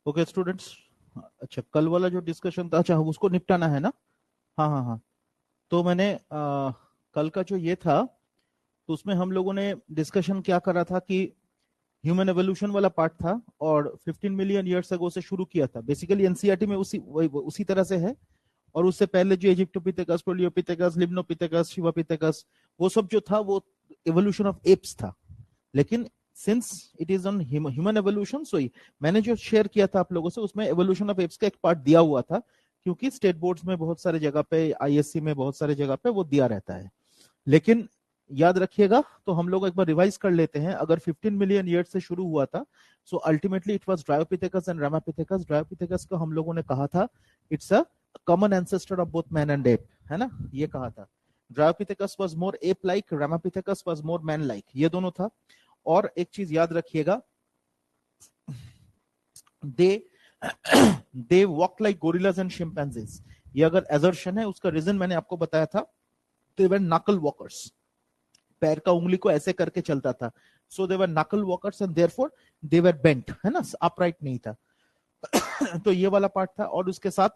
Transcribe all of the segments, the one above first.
Okay students, अच्छा कल वाला जो डिस्कशन था, अच्छा उसको निपटाना है ना। हाँ हाँ हाँ। तो मैंने कल का जो ये था, तो उसमें हम लोगों ने डिस्कशन क्या करा था कि ह्यूमन एवोल्यूशन वाला पार्ट था और 15 मिलियन ईयर्स अगो से शुरू किया था। बेसिकली एनसीईआरटी में उसी तरह से है। और उससे पहले जो इजिप्टोपिथेकस, प्रोलियोपिथेकस, लिम्नोपिथेकस, शिवापिथेकस, वो सब जो था वो एवोल्यूशन ऑफ एप्स था। लेकिन since it is on human evolution, so मैंने जो शेयर किया था आप लोगों से उसमें एवोल्यूशन ऑफ एप्स का एक पार्ट दिया हुआ था, क्योंकि स्टेट बोर्ड्स में बहुत सारे जगह पे, आईएससी में बहुत सारे जगह पे वो दिया रहता है। लेकिन याद रखिएगा, तो हम लोग एक बार रिवाइज कर लेते हैं। अगर 15 मिलियन ईयर से शुरू हुआ था, so ultimately it was Dryopithecus and Ramapithecus. Dryopithecus को हम लोगों ने कहा था it's a common ancestor of both man and ape, है ना, ये कहा था। Dryopithecus was more ape like, Ramapithecus was more man like, ये दोनों था। और एक चीज याद रखिएगा, they they walk like gorillas and chimpanzees. ये अगर एजर्शन है, उसका रीजन मैंने आपको बताया था, दे वर नकल वॉकर्स, पैर का उंगली को ऐसे करके चलता था। सो दे वर नकल walkers and therefore they were bent, है ना, अपराइट नहीं था। तो ये वाला पार्ट था। और उसके साथ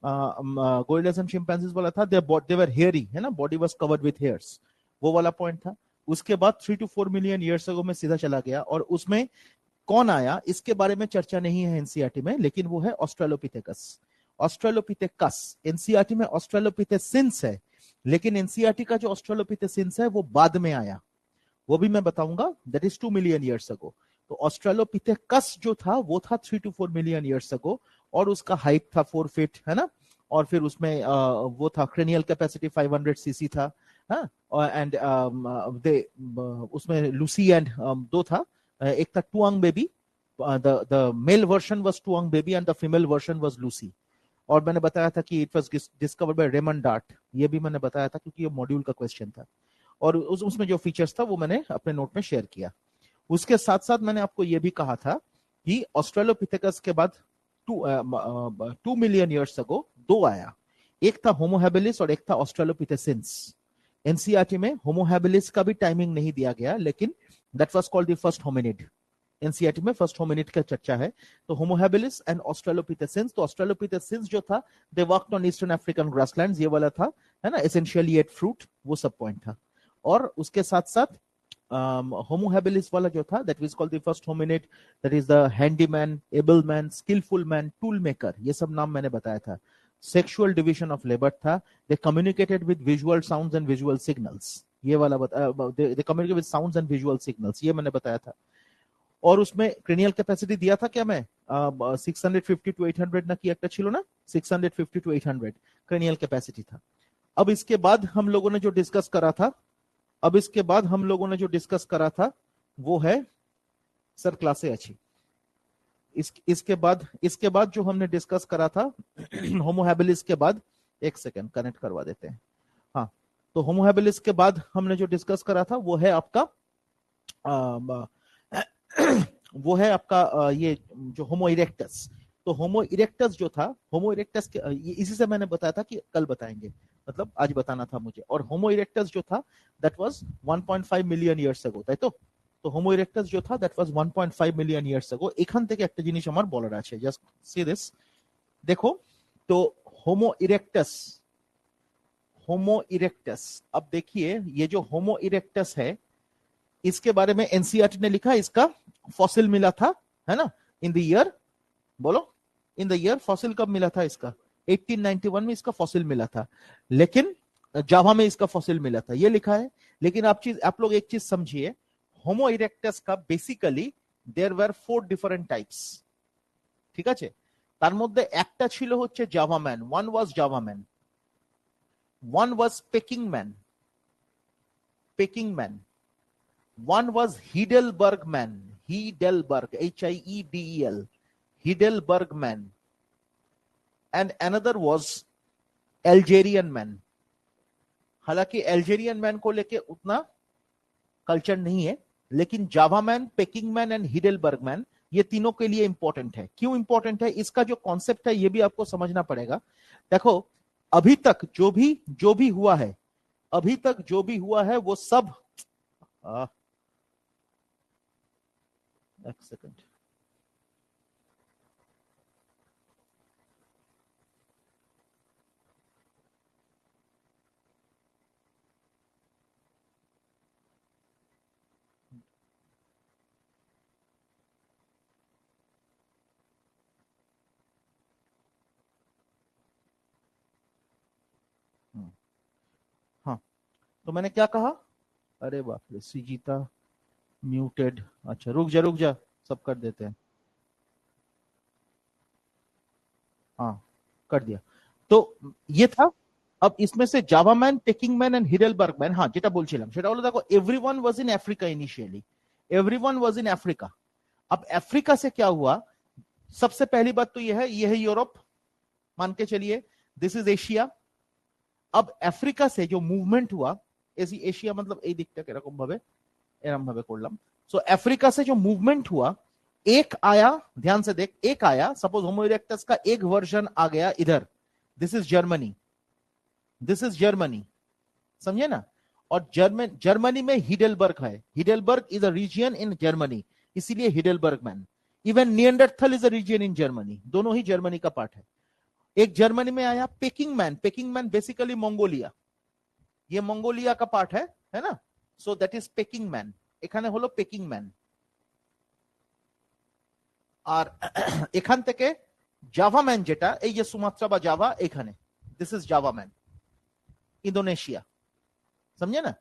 गोरिल्लास एंड चिंपैंजीज वाला था, दे वर हेयरी, है ना, body was covered with hairs, वो वाला पॉइंट था। उसके बाद 3 to 4 मिलियन ईयर्स अगो में सीधा चला गया, और उसमें कौन आया इसके बारे में चर्चा नहीं है एनसीईआरटी में, लेकिन वो है ऑस्ट्रेलोपिथेकस। ऑस्ट्रेलोपिथेकस, एनसीईआरटी में ऑस्ट्रेलोपिथेसिंस है, लेकिन एनसीईआरटी का जो ऑस्ट्रेलोपिथेसिंस है वो बाद में आया, वो भी मैं बताऊंगा, that is 2 million years ago. तो ऑस्ट्रेलोपिथेकस जो था वो था 3 to 4 मिलियन ईयर्स अगो, और उसका हाइट था 4 फीट, है ना। और फिर उसमें वो था क्रेनियल कैपेसिटी 500 सीसी था, हाँ। एंड दे उसमें लूसी एंड दो था, एक था Taung baby, the male version was Taung baby and the female version was Lucy. और मैंने बताया था कि it was discovered by Raymond Dart, ये भी मैंने बताया था क्योंकि ये मॉड्यूल का क्वेश्चन था। और उसमें जो फीचर्स था वो मैंने अपने नोट में शेयर किया। उसके साथ साथ मैंने आपको ये भी कहा था कि ऑस्ट्रेलोपिथेकस के बाद 2 मिलियन ईयर्स अगो दो आया, एक था होमो हैबिलिस और एक था ऑस्ट्रेलोपिथेसिंस। एनसीईआरटी में होमो हैबिलिस का भी टाइमिंग नहीं दिया गया, लेकिन that was called the first hominid. NCERT में फर्स्ट होमिनिड का चर्चा है। तो होमो हैबिलिस एंड ऑस्ट्रेलोपिथेसिंस, तो ऑस्ट्रेलोपिथेसिंस जो था, they walked on eastern African grasslands, ये वाला था, है ना, एसेंशियली एट फ्रूट, वो सब पॉइंट था। और उसके साथ साथ होमो हैबिलिस वाला जो था, that was called the first hominid, that is the handyman, able man, skilful man, tool maker, ये सब नाम मैंने बताया था। सेक्सुअल डिवीजन ऑफ लेबर था, they communicated with visual sounds and visual signals, ये वाला they communicate with sounds and visual signals, ये मैंने बताया था। और उसमें क्रेनियल कैपेसिटी दिया था क्या मैं, 650 to 800 ना, की एक छिलो ना, 650 to 800 क्रेनियल कैपेसिटी था। अब इसके बाद हम लोगों ने जो डिस्कस करा था, अब इसके बाद हम लोगों ने जो डिस्कस करा था वो है, सर क्लासे अच्छी, इसके बाद जो हमने डिस्कस करा था होमो हैबिलिस के बाद, एक सेकेंड कनेक्ट करवा देते हैं। हाँ, तो होमो हैबिलिस के बाद हमने जो डिस्कस करा था वो है आपका वो है आपका ये जो होमो इरेक्टस। तो होमो इरेक्टस जो था, होमो इरेक्टस के इसी से मैंने बताया था कि कल बताएंगे, मतलब आज बताना था मुझे। और होमो इरेक्टस जो था दैट वाज 1.5 মিলিয়ন ইয়ার্স अगो, তাই তো। তো হোমো ইরেক্টাস जो था दैट वाज 1.5 মিলিয়ন ইয়ার্স अगो। এখান থেকে একটা জিনিস আমার বলার আছে, জাস্ট সি দিস, देखो। तो होमो इरेक्टस, होमो इरेक्टस, अब देखिए ये जो होमो इरेक्टस है, इसके बारे में एनसीईआरटी ने लिखा, इसका फॉसिल मिला था, है ना, इन द ईयर, बोलो, इन द ईयर फॉसिल कब मिला था इसका, 1891 में इसका फॉसिल मिला था। लेकिन जावा में इसका फॉसिल मिला था, ये लिखा है। लेकिन आप लोग एक चीज समझिए, होमो इरेक्टस का basically there were 4 different types, ঠিক আছে। তার মধ্যে একটা ছিল হচ্ছে Java man, one was Java man, one was Peking man, one was Heidelberg man, Heidelberg, Hiedel, Heidelberg man, and another was Algerian man। हालांकि एल्जेरियन मैन को लेके उतना कल्चर नहीं है, लेकिन Java man, Peking man and Heidelberg man, ये तीनों के लिए इंपॉर्टेंट है। क्यों इंपॉर्टेंट है, इसका जो कॉन्सेप्ट है ये भी आपको समझना पड़ेगा। देखो, अभी तक जो भी हुआ है, अभी तक जो भी हुआ है वो सब, एक सेकंड, तो मैंने क्या कहा, अरे बाप रे सुजीता म्यूटेड, अच्छा रुक जा सब कर देते हैं, हाँ कर दिया। तो ये था। अब इसमें से Java man, Peking man and Heidelberg man, हाँ যেটা বলছিলাম সেটা হলো দেখো everyone was in Africa initially, everyone was in Africa. अब अफ्रीका से क्या हुआ, सबसे पहली बात तो ये है यूरोप, मान के चलिए दिस इज एशिया। अब अफ्रीका से जो मूवमेंट हुआ, ऐसी एशिया मतलब এই দিকটা এরকম ভাবে এরকম ভাবে করলাম। सो अफ्रीका से जो मूवमेंट हुआ, एक आया, ध्यान से देख, एक आया, सपोज होमो इरेक्टस का एक वर्जन आ गया इधर, this is Germany, this is Germany, समझे ना। और जर्मनी में हिडेलबर्ग है, Heidelberg is a region in Germany, इसीलिए Heidelberg man. Even Neanderthal is a region in Germany, दोनों ही जर्मनी का पार्ट है। एक जर्मनी में आया packing man, Peking man basically Mongolia, ये मंगोलिया का पार्ट है ना। सो दैट इज पेकिंग मैन, এখানে হলো পেকিং ম্যান। আর এখান থেকে জাভা ম্যান যেটা, এই যে সুমাত্রা বা জাভা এখানে, this is Java man, Indonesia, समझे ना।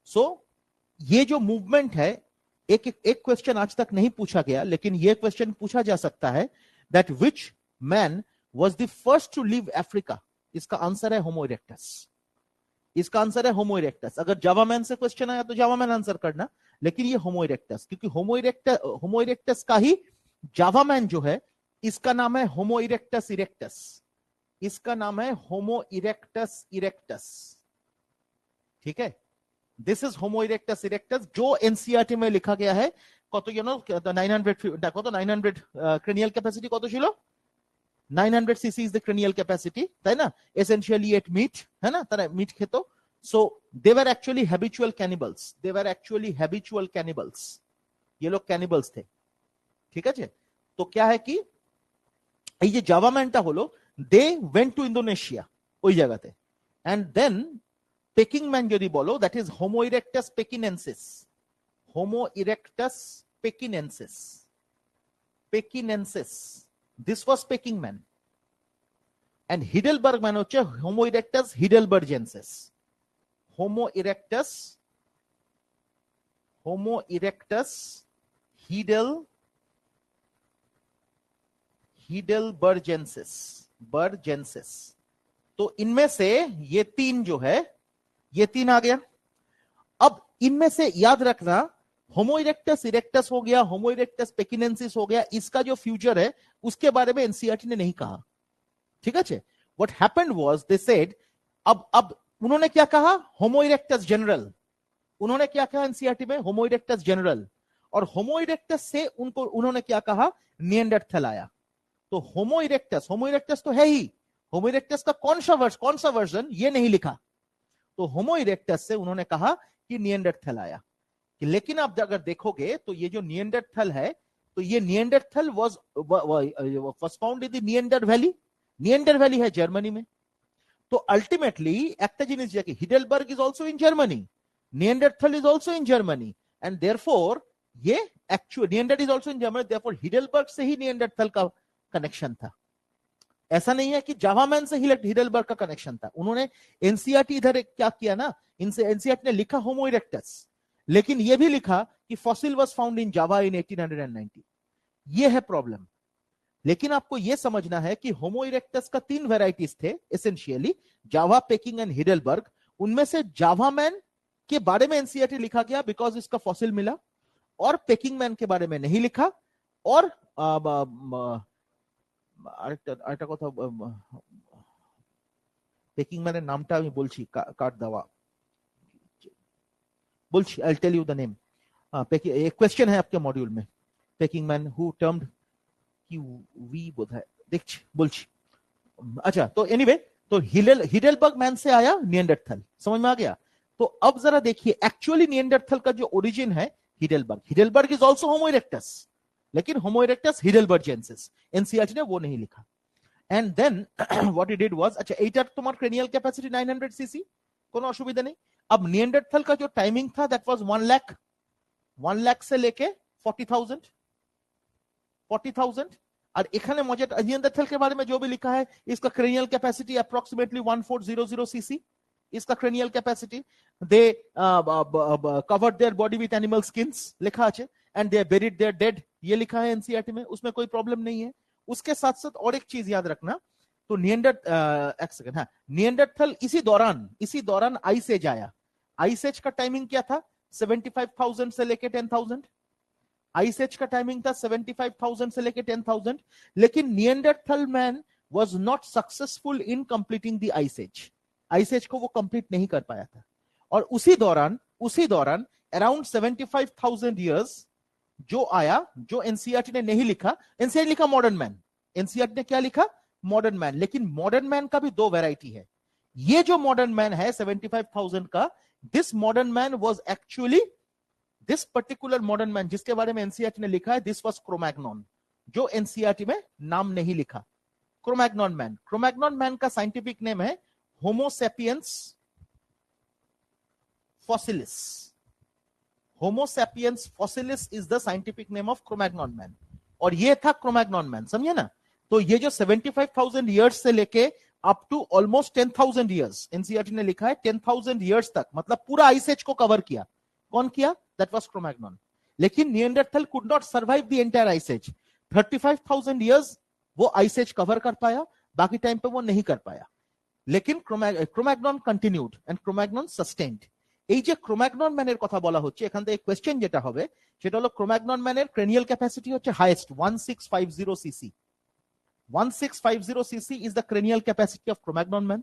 सो ये जो मूवमेंट है, एक क्वेश्चन आज तक नहीं पूछा गया, लेकिन ये क्वेश्चन पूछा जा सकता है, that which man was the first to leave Africa. इसका आंसर है होमो इरेक्टस, इसका आंसर है होमो इरेक्टस। अगर जावा मैन से क्वेश्चन आया तो जावा मैन आंसर करना, लेकिन ये होमो इरेक्टस, क्योंकि होमो इरेक्टस का ही जावा मैन जो है, इसका नाम है होमो इरेक्टस इरेक्टस, इसका नाम है होमो इरेक्टस इरेक्टस, ठीक है। This is homo erectus erectus, जो एनसीईआरटी में लिखा गया है। কত জানো 900, দেখো তো 900 ক্রেনিয়াল ক্যাপাসিটি কত ছিল, 900 cc is the cranial capacity, তাই না। essentially ate meat, है ना, তারা meat খেত। so they were actually habitual cannibals, they were actually habitual cannibals, ये लोग cannibals थे, ঠিক আছে। তো क्या है कि এই যে জাভা ম্যানটা হলো, they went to Indonesia ওই জায়গাতে, and then পেকিং ম্যান যদি বলো, that is homo erectus pekinensis, homo erectus pekinensis, pekinensis, this was Peking man. and Heidelberg man হচ্ছে homo erectus heidelbergensis, homo erectus heidelbergensis, bergensis। तो इनमें से ये तीन जो है, ये तीन आ गया। अब इनमें से याद रखना, होमो इरेक्टस इरेक्टस हो गया, होमो इरेक्टस पेकिनेंसिस हो गया, इसका जो फ्यूचर है उसके बारे में एनसीईआरटी ने नहीं कहा, ठीक है। What happened was they said, अब उन्होंने क्या कहा, होमो इरेक्टस जनरल, उन्होंने क्या कहा एनसीईआरटी में, होमो इरेक्टस जनरल। और होमो इरेक्टस से उनको उन्होंने क्या कहा, निएंडरथल आया। तो होमो इरेक्टस तो है ही, होमो इरेक्टस का कौन सा वर्जन ये नहीं लिखा। तो होमो इरेक्टस से उन्होंने कहा कि निएंडरथल आया। लेकिन आप अगर देखोगे तो ये जो निएंडरथल है, तो ये Neanderthal was found in the Neander valley, Neander valley है जर्मनी में। तो अल्टीमेटली একটা জিনিস যে Heidelberg is also in Germany, Neanderthal is also in Germany, and therefore ये actual Neander is also in Germany, therefore Heidelberg से ही Neanderthal का कनेक्शन था। ऐसा नहीं है कि जावा मैन से हिडेलबर्ग का कनेक्शन था। उन्होंने एनसीईआरटी इधर क्या किया ना, इनसे एनसीईआरटी ने लिखा होमो इरेक्टस, लेकिन यह भी लिखा कि फॉसिल वाज फाउंड इन जावा इन 1890। ये है प्रॉब्लम। लेकिन आपको यह समझना है कि होमो इरेक्टस का तीन वेराइटीज थे essentially, Java, packing and Heidelberg. उनमें से जावा मैन के बारे में एनसीईआरटी लिखा गया बिकॉज इसका फॉसिल मिला, और पेकिंग मैन के बारे में नहीं लिखा। और আরেকটা কথা, পেকিং ম্যানের নামটা আমি বলছি, কাট দেওয়া বলছি, I tell you the name. एक क्वेश्चन है आपके मॉड्यूल में, पेकिंग मैन हु टर्म्ड की वी बोध है, देखছি বলছি। अच्छा तो एनीवे, तो हिडेलबर्ग मैन से आया निएंडरथल, समझ में आ गया। तो अब जरा देखिए एक्चुअली निएंडरथल का जो ओरिजिन है Heidelberg is also Homo erectus, लेकिन होमो इरेक्टस हिडेलबर्जेंसिस, एनसीईआरटी ने वो नहीं लिखा। And then what he did was, अच्छा এইটার তোমার ক্রেনিয়াল ক্যাপাসিটি 900 सीसी, কোনো অসুবিধা নেই। अब निएंडरथल का जो टाइमिंग था दैट वाज 1 लाख से लेके 40,000। और এখানে मजेदार निएंडरथल के बारे में जो भी लिखा है, इसका क्रेनियल कैपेसिटी अप्रोक्सीमेटली 1400 सीसी, इसका cranial capacity. they covered their body with animal skins लिखा है, and they buried their dead, ये लिखा है एनसीईआरटी में, उसमें कोई प्रॉब्लम नहीं है। उसके साथ साथ और एक चीज याद रखना, तो निएंडरथल इसी दौरान आइस एज आया। आइस एज का टाइमिंग क्या था? 75,000 से लेके 10,000। आइस एज का टाइमिंग था 75,000 से लेके 10,000, लेकिन Neanderthal man was not successful in completing the ice age. Ice age को वो कंप्लीट नहीं कर पाया था। और उसी दौरान अराउंड 75,000 इयर्स जो आया, जो एनसीईआरटी ने नहीं लिखा, एनसीईआरटी लिखा मॉडर्न मैन, एनसीईआरटी ने क्या लिखा? Modern man. लेकिन मॉडर्न मैन का भी दो वैरायटी है। ये जो मॉडर्न मैन है 75,000 का, this modern man was actually, this particular modern man जिसके बारे में एनसीईआरटी ने लिखा है, दिस वाज क्रोमैग्नॉन, जो एनसीईआरटी में नाम नहीं लिखा। क्रोमैग्नॉन मैन का साइंटिफिक नेम है Homo sapiens fossilis. Homo sapiens fossilis is the scientific name of Cro-Magnon man, और ये था क्रोमैग्नॉन मैन, समझे ना? तो ये जो 75,000 इयर्स से लेके up to almost 10,000 years, NCERT ने लिखा है 10,000 इयर्स तक, मतलब पूरा आइस एज को कवर किया। कौन किया? That was Cro-Magnon. लेकिन Neanderthal could not survive the entire ice age. 35,000 years वो आइस एज कवर कर पाया, बाकी टाइम पे वो नहीं कर पाया। लेकिन Cro-Magnon continued and Cro-Magnon sustained. এই যে ক্রোম্যাগনন ম্যানের কথা বলা হচ্ছে, এখান থেকে কোশ্চেন যেটা হবে সেটা হলো ক্রোম্যাগনন ম্যানের ক্রেনিয়াল ক্যাপাসিটি হচ্ছে highest 1650 CC. 1650 CC is the cranial capacity of Cro-Magnon man.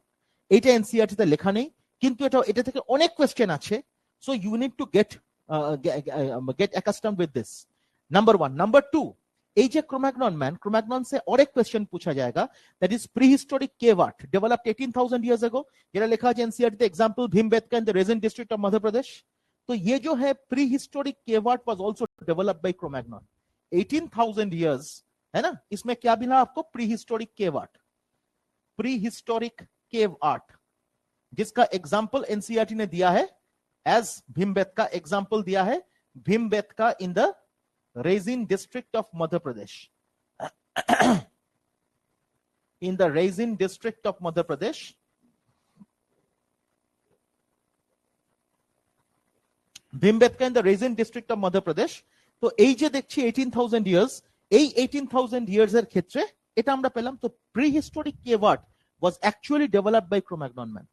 এটা এনসিইআরটি তে লেখা নেই, কিন্তু এটা থেকে অনেক কোশ্চেন আছে। So you need to get accustomed with this, number 1। Number 2, এই যে ক্রোম্যাগনন से और एक क्वेश्चन पूछा जाएगा, that is prehistoric cave art developed 18,000 years ago, जेटा लिखा है एनसीईआरटी थे, example Bhimbetka in the Raisen district of Madhya Pradesh. तो ये जो है prehistoric cave art was also developed by Cro-Magnon. 18,000 years है ना, इसमें क्या मिला आपको? Prehistoric cave art. Prehistoric cave art जिसका एग्जांपल एनसीईआरटी ने दिया है एज भीमबेटका, एग्जांपल दिया है Bhimbetka in the Raizin district of Madhya Pradesh. In the Raizin district of Madhya Pradesh, Bhimbetka in the Raizin district of Madhya Pradesh। তো এই যে দেখছি 18,000 years, এই 18,000 years এর ক্ষেত্রে এটা আমরা পেলাম। তো prehistoric cave art was actually developed by Cro-Magnon man।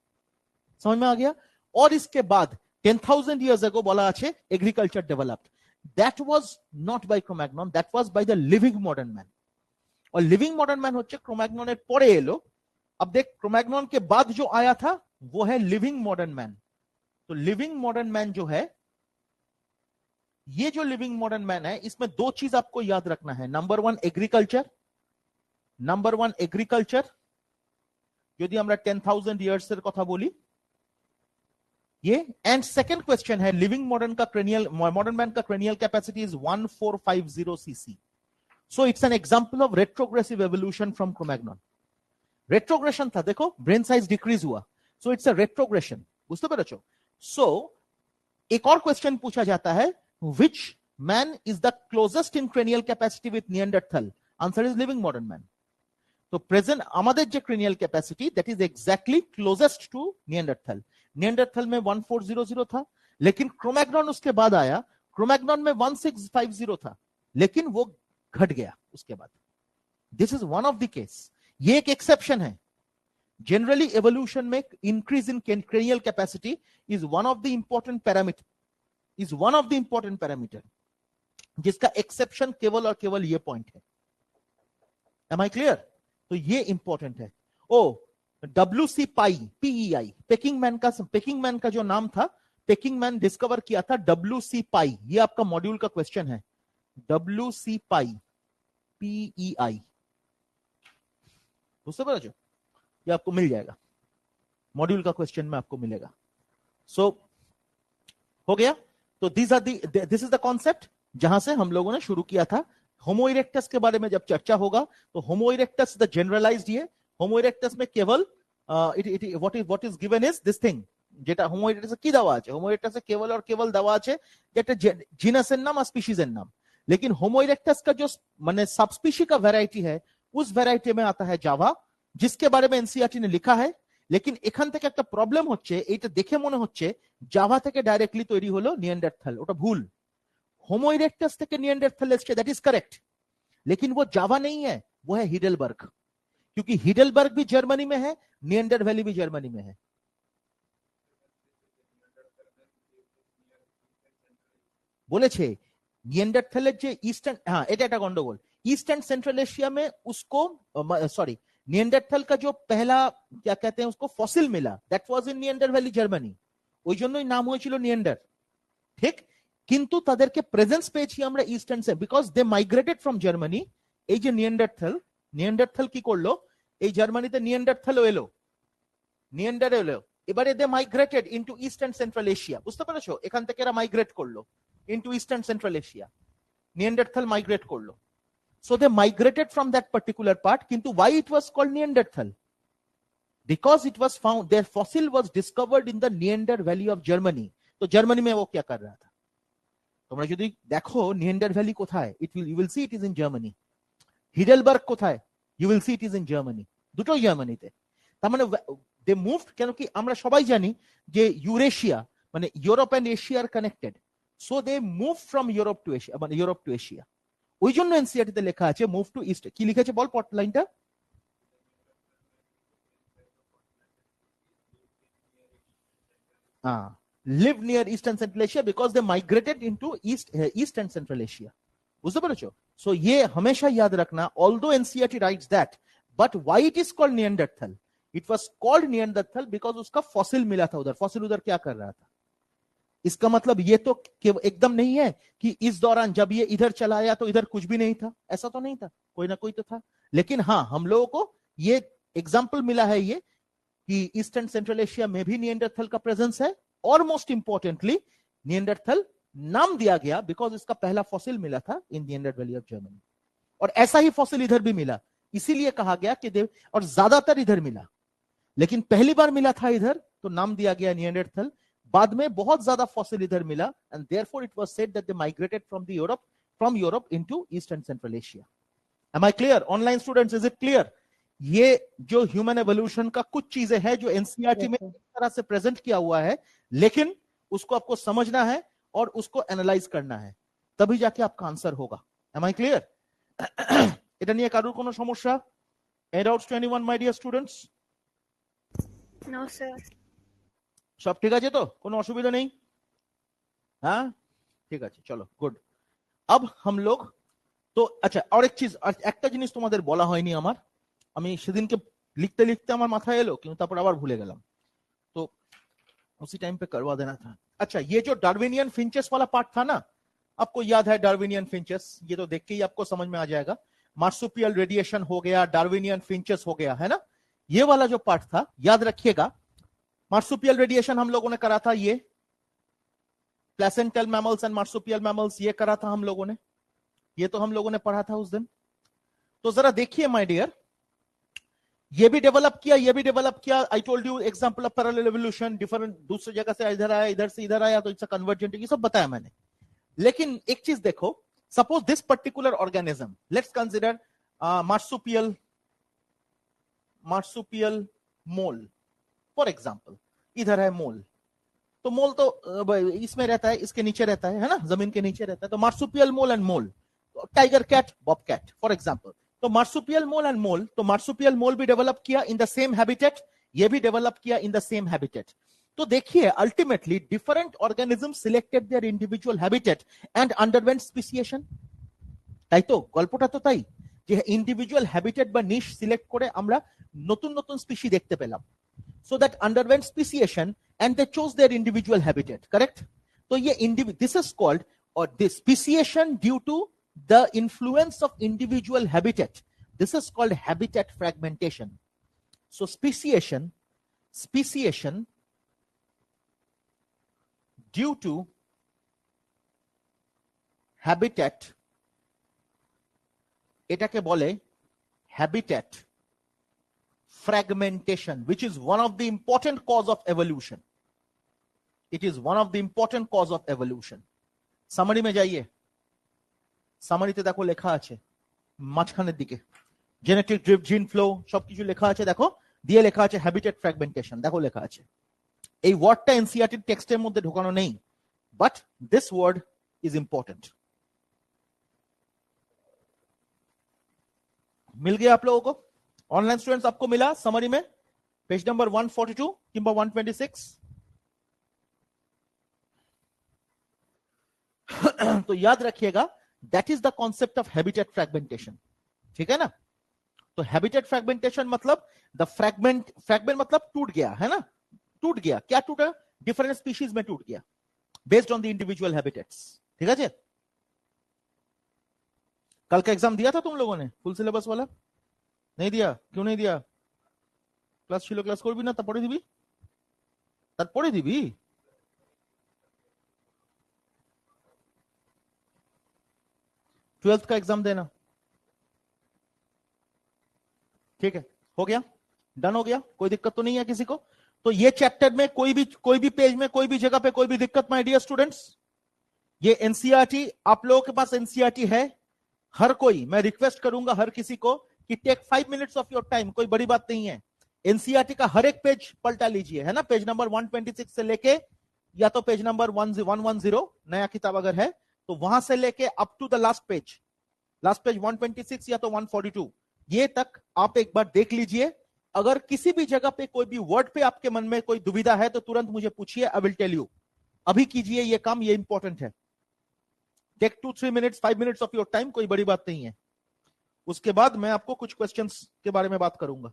समझ में आ गया? और इसके बाद 10,000 years ago बोला আছে agriculture developed। That was not by Cro-Magnon, that was by the living modern man। और लिविंग मॉडर्न मैन হচ্ছে क्रोमैग्नन এর পরে এলো। अब देख क्रोमैग्नन के बाद जो आया था वो है लिविंग मॉडर्न मैन। तो लिविंग मॉडर्न मैन जो है, ये जो लिविंग मॉडर्न मैन है, इसमें दो चीज आपको याद रखना है। नंबर 1 एग्रीकल्चर, যদি আমরা 10,000 ইয়ার্স এর কথা বলি ये। एंड सेकंड क्वेश्चन है, लिविंग मॉडर्न मैन का cranial capacity is 1450 CC. So it's an example of retrogressive evolution from Cro-Magnon. Retrogression था, देखो ब्रेन साइज डिक्रीज हुआ, सो इट्स अ रेट्रोग्रेशन, बुझते पेरेছো? सो एक और क्वेश्चन पूछा जाता है, which man is the closest in cranial capacity with Neanderthal? Answer is living modern man. तो प्रेजेंट আমাদের যে cranial capacity, that is exactly closest to Neanderthal. Neanderthal में 1400 था, लेकिन क्रोमैग्नन उसके बाद आया, क्रोमैग्नन में 1650 था, लेकिन वो घट गया उसके बाद। This is one of the case, ये एक एक्सेप्शन है। जनरली एवोल्यूशन में increase in cranial capacity is one of the important parameter, जिसका एक्सेप्शन केवल और केवल ये पॉइंट है। Am I clear? तो ये इंपॉर्टेंट है। ओ WC पाई, PEI, पेकिंग मैन का जो नाम था, पेकिंग मैन डिस्कवर किया था WC पाई। ये आपका मॉड्यूल का क्वेश्चन है, WC पाई PEI, बुझते पारो? ये आपको मिल जाएगा, मॉड्यूल का क्वेश्चन में आपको मिलेगा। सो हो गया। तो दिस इज द कॉन्सेप्ट जहां से हम लोगों ने शुरू किया था। होमो इरेक्टस के बारे में जब चर्चा होगा तो होमो इरेक्टस द जनरलाइज्ड ये, होमो इरेक्टस में केवल what is given is this thing, যেটা হোমো ইরেক্টাসে কি দেওয়া আছে? হোমো ইরেক্টাসে কেবল और केवल দেওয়া আছে যেটা জিনাসের নাম আর স্পিসিসের নাম। लेकिन होमो इरेक्टस का जो माने सबस्पीशी का वैरायटी है, उस वैरायटी में आता है जावा, जिसके बारे में एनसीईआरटी ने लिखा है लेकिन এখান থেকে একটা প্রবলেম হচ্ছে, এটা দেখে মনে হচ্ছে জাভা থেকে ডাইরেক্টলি তৈরি হলো নিয়ান্ডারথাল। ওটা ভুল। होमो इरेक्टस থেকে निएंडरथल एसके, दैट इज करेक्ट, लेकिन वो जावा नहीं है, वो है हिडेलबर्ग, क्योंकि हिडेलबर्ग भी जर्मनी में है, निएंडर वैली भी जर्मनी में है। বলেছে নিয়েন্ডারথ্যালের যে ইস্টার্ন, হ্যাঁ এটা একটা গন্ডগোল, ईस्ट एंड सेंट्रल एशिया में उसको, सॉरी, निएंडरथल का जो पहला क्या कहते हैं उसको फॉसिल मिला, that was in Neander valley Germany, ওই জন্যই নাম হয়েছিল নিয়েন্ডার, ঠিক। কিন্তু তাদেরকে প্রেজেন্স পেয়েছি আমরা ইস্টার্ন সে, because they migrated from Germany. এই যে নিয়েন্ডারথল কি করলো, এই জার্মানিতে নিয়েন্ডারথল এলো, নিয়েন্ডার এলো, এবারে they migrated into east and central Asia, বুঝতে পেরেছো? এখান থেকে এরা মাইগ্রেট করলো into east and central Asia, Neanderthal migrate করলো। So they migrated from that particular part. Kintu why it was called Neanderthal? Because it was found, their fossil was discovered in the Neander Valley of Germany. तो Germany में वो क्या कर रहा था? তোমরা যদি দেখো নিয়েন্ডার ভ্যালি কোথায়, you will see it is in Germany. হিডেলবার্গ কোথায়, you will see it is in Germany. দুটোই জার্মানিতে। তার মানে they moved, কেন কি আমরা সবাই জানি যে ইউরেশিয়া মানে ইউরোপ এন্ড এশিয়া আর connected, so they moved from Europe to Asia, মানে ইউরোপ টু এশিয়া। ওই জন্য এনসিআরটি তে লেখা আছে মুভ টু ইস্ট। কি লিখেছে বল পট লাইনটা? live near east and central Asia because they migrated into east and central Asia, বুঝতে পেরেছো? সো ये हमेशा याद रखना, although NCERT writes that, but why it is called Neanderthal? It was called Neanderthal because उसका फॉसिल मिला था उधर। फॉसिल उधर क्या कर रहा था? इसका मतलब ये तो एकदम नहीं है कि इस दौरान जब ये इधर चला आया तो इधर कुछ भी नहीं था, ऐसा तो नहीं था, कोई ना कोई तो था। लेकिन हाँ, हम लोगों को ये एग्जाम्पल मिला है ये कि ईस्ट एंड सेंट्रल एशिया में भी निएंडरथल का प्रेजेंस है, और मोस्ट इंपॉर्टेंटली निएंडरथल नाम दिया गया बिकॉज इसका पहला फॉसिल मिला था इन निएंडर वैली ऑफ जर्मनी, और ऐसा ही फॉसिल इधर भी मिला, इसीलिए कहा गया कि देव, और ज्यादातर इधर मिला, लेकिन पहली बार मिला था इधर तो नाम दिया गया निएंडरथल। बाद में बहुत ज्यादा फॉसिल इधर मिला, and therefore it was said that they migrated from Europe into east and central Asia. Am I clear? Online students, is it clear? ये जो ह्यूमन एवोल्यूशन का कुछ चीजें हैं जो एनसीईआरटी में इस तरह से प्रेजेंट किया हुआ है, लेकिन उसको आपको समझना है और उसको एनालाइज करना है, तभी जाके आपका आंसर होगा। Am I clear? এটা নিয়ে কারোর কোনো সমস্যা? Any doubts to anyone, my dear students? No sir. সব ঠিক আছে তো, কোনো অসুবিধা নেই? হ্যাঁ ঠিক আছে, চলো গুড। अब हम लोग তো আচ্ছা, আর এক চিজ, একটা জিনিস তোমাদের বলা হয়নি আমার, আমি সেদিনকে লিখতে লিখতে আমার মাথায় এলো কিন্তু তারপর আবার ভুলে গেলাম, तो उसी टाइम पे करवा देना था। अच्छा, ये जो डार्विनियन फिंचेस वाला पार्ट था ना, आपको याद है डार्विनियन फिंचेस? ये तो देख के ही आपको समझ में आ जाएगा। मार्सुपियल रेडिएशन हो गया, डार्विनियन फिंचेस हो गया, है ना? ये वाला जो पार्ट था याद रखिएगा, मार्सुपियल रेडिएशन हम लोगों ने करा था, ये placental mammals and marsupial mammals, ये करा था हम लोगों ने, ये तो हम लोगों ने पढ़ा था उस दिन। तो जरा देखिए माय डियर, ये भी डेवलप किया, ये भी डेवलप किया। I told you example of parallel evolution, different दूसरी जगह से इधर आया, इधर से इधर आया, तो इट्स अ कन्वर्जेंट, ये सब बताया मैंने। लेकिन एक चीज देखो, suppose this particular organism, let's consider marsupial mole for example. इधर है मोल, तो मोल तो इसमें रहता है, इसके नीचे रहता है ना, जमीन के नीचे रहता है। तो marsupial mole and mole, tiger cat, bobcat for example. तो मार्सुपियल मोल एंड मोल, तो मार्सुपियल मोल भी डेवलप किया इन द सेम हैबिटेट, ये भी डेवलप किया इन द सेम हैबिटेट। तो देखिए ultimately different organism selected their individual habitat and underwent speciation. তাই তো, গল্পটা তো তাই, যে ইন্ডিভিজুয়াল হ্যাবিটেট বা নিশ সিলেক্ট করে আমরা নতুন নতুন স্পিসি দেখতে পেলাম, so that underwent speciation and they chose their individual habitat, correct? So this is called, or this speciation due to the influence of individual habitat, this is called habitat fragmentation. So speciation due to habitat, এটাকে বলে habitat fragmentation, which is one of the important cause of evolution. It is one of the important cause of evolution. Summary में जाइए, summary তে দেখো লেখা আছে মাঝখানের দিকে, genetic drift, gene flow, সবকিছু লেখা আছে দেখো। দিয়ে লেখা আছে হ্যাবিটেট ফ্র্যাগমেন্টেশন। দেখো লেখা আছে, এই ওয়ার্ডটা এনসিইআরটি টেক্সটের মধ্যে ঢোকানো নেই, but this word is important. मिल गया आप लोगों को? ऑनलाइन स्टूडेंट्स आपको मिला समरी में पेज नंबर 142 किंबा 126? तो याद रखिएगा that is the concept of habitat fragmentation, ठीक है ना। तो हैबिटेट फ्रैगमेंटेशन मतलब द फ्रैगमेंट मतलब टूट गया है ना, टूट गया, क्या टूटा? डिफरेंट स्पीशीज में टूट गया based on the individual habitats, ठीक है जी। कल का एग्जाम दिया था तुम लोगों ने फुल सिलेबस वाला? नहीं दिया? क्यों नहीं दिया? क्लास ছিল ক্লাস করবি না তারপরে দিবি? তারপরে দিবি? ट्वेल्थ का एग्जाम देना, ठीक है, हो गया, डन हो गया, कोई दिक्कत तो नहीं है किसी को? तो ये चैप्टर में कोई भी पेज में कोई भी जगह पे कोई भी दिक्कत माय डियर स्टूडेंट्स? ये एनसीईआरटी आप लोगों के पास एनसीईआरटी है हर कोई, मैं रिक्वेस्ट करूंगा हर किसी को कि take 5 minutes of your time, कोई बड़ी बात नहीं है। एनसीईआरटी का हर एक पेज पलटा लीजिए, है ना, पेज नंबर 126 से लेके या तो पेज नंबर 110 नया किताब अगर है तो वहां से लेके up to the last page 126 या तो 142 ये तक आप एक बार देख लीजिए। अगर किसी भी जगह पे कोई भी वर्ड पे आपके मन में कोई दुविधा है तो तुरंत मुझे पूछिए, आई विल टेल यू। अभी कीजिए ये काम, ये इंपॉर्टेंट है। Take 2-3 minutes 5 minutes of your time, कोई बड़ी बात नहीं है। उसके बाद मैं आपको कुछ क्वेश्चंस के बारे में बात करूंगा।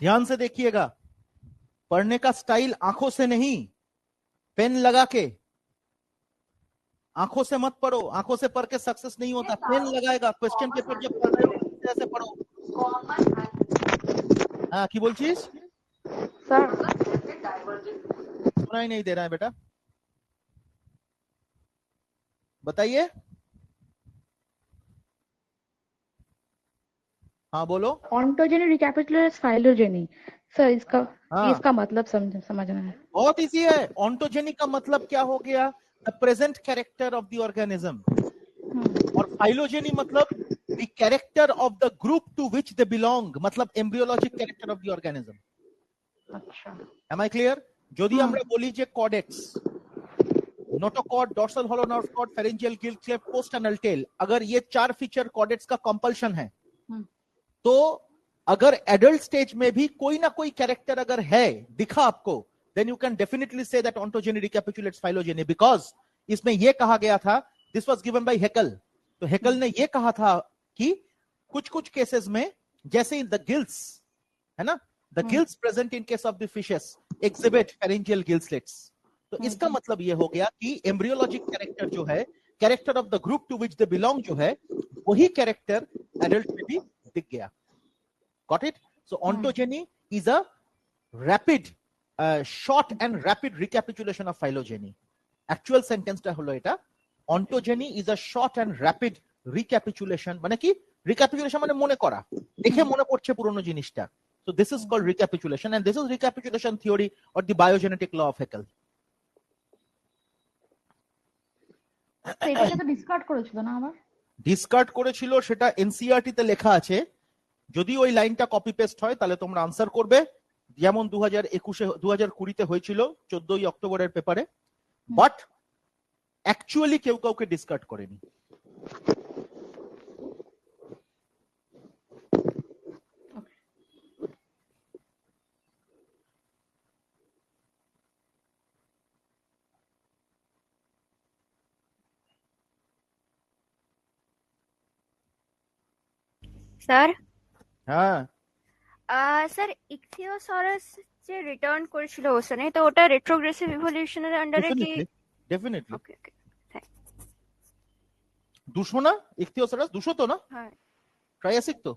ध्यान से देखिएगा, पढ़ने का स्टाइल आंखों से नहीं, पेन लगा के, आंखों से मत पढ़ो, आंखों से पढ़ के सक्सेस नहीं होता। पेन लगाएगा, क्वेश्चन पेपर जब पढ़ रहे हो ऐसे पढ़ो। हाँ की बोलছিস? सर सुनाई नहीं दे रहा है बेटा, बताइए। हाँ बोलो। ऑन्टोजेनी रिकैपिटुलेट्स फाइलोजेनी सर, इसका मतलब समझना है। बहुत इजी है। ऑन्टोजेनी का मतलब क्या हो गया? The present character of the organism. और फाइलोजेनी मतलब the character of the group to which they belong, मतलब embryologic character of the organism. अच्छा, एम आई क्लियर? যদি আমরা বলি যে chordates, notochord, dorsal hollow nerve cord, pharyngeal gill cleft, post anal tail, अगर ये 4 फीचर कॉर्डेक्स का compulsion है तो अगर एडल्ट स्टेज में भी कोई ना कोई कैरेक्टर अगर है दिखा आपको, then you can definitely say that ontogeny recapitulates phylogeny, because इसमें यह कहा गया था, this was given by Haeckel. तो हेकल ने यह कहा था कि कुछ कुछ केसेस में, जैसे इन द गिल्स है ना, the gills present in case of the fishes exhibit pharyngeal gill slits. तो इसका मतलब यह हो गया कि एम्ब्रियोलॉजिक कैरेक्टर जो है, character of the group to which they belong जो है, वही कैरेक्टर एडल्ट में भी दिख गया। Got it? So ontogeny is a rapid, short and rapid recapitulation of phylogeny. Actual sentence টা হলো এটা, ontogeny is a short and rapid recapitulation, মানে কি recapitulation মানে মনে করা, দেখে মনে পড়ছে পুরনো জিনিসটা, So this is called recapitulation, and this is recapitulation theory or the biogenetic law of Haeckel. এটাকে তো ডিসকার্ড করেছিল না আবার? ডিসকার্ড করেছিল, সেটা এনসিইআরটি তে লেখা আছে। যদি ওই লাইনটা কপি পেস্ট হয় তাহলে তোমরা আনসার করবে, যেমন 2020 হয়েছিল 14 অক্টোবরের পেপারে, বাট অ্যাকচুয়ালি কেউ কাউকে ডিসকার্ড করেনি। স্যার, হ্যাঁ স্যার ইকথিওসরাস যে রিটার্ন করেছিল ওখানে, তো ওটা রেট্রোগ্রেসিভ ইভলিউশনের আন্ডারে কি? ডেফিনেটলি। ওকে ওকে, 200 না ইকথিওসরাস? 200 তো না? হ্যাঁ ট্রাইয়াসিক তো।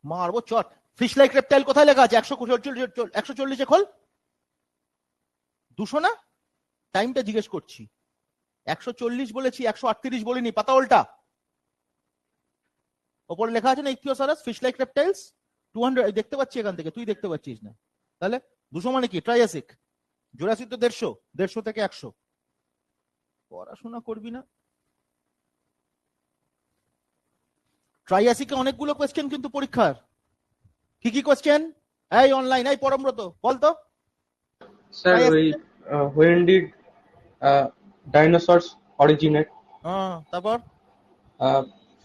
মারবো চট। ফিশ লাইক রেপটাইল কোথায় লেখা আছে? 140 খোল। 200 না? টাইমটা জিজ্ঞেস করছি। 140 বলেছি, 138 বলিনি, পাতা উল্টা। ওপরে লেখা আছে না ইকথিওসরাস ফিশ লাইক রেপটাইলস 200, দেখতে পাচ্ছি এখান থেকে, তুই দেখতে পাচ্ছিস না। তাহলে 200 মানে কি? ট্রাইয়াসিক। জুরাসিক তো 150 থেকে 100। পড়াশোনা করবি না। ট্রাইয়াসিকে অনেকগুলো কোয়েশ্চেন কিন্তু পরীক্ষার। কি কি কোয়েশ্চেন? এই অনলাইন, এই পরমব্রত বলতো স্যার। ওই when did dinosaurs originate? তারপর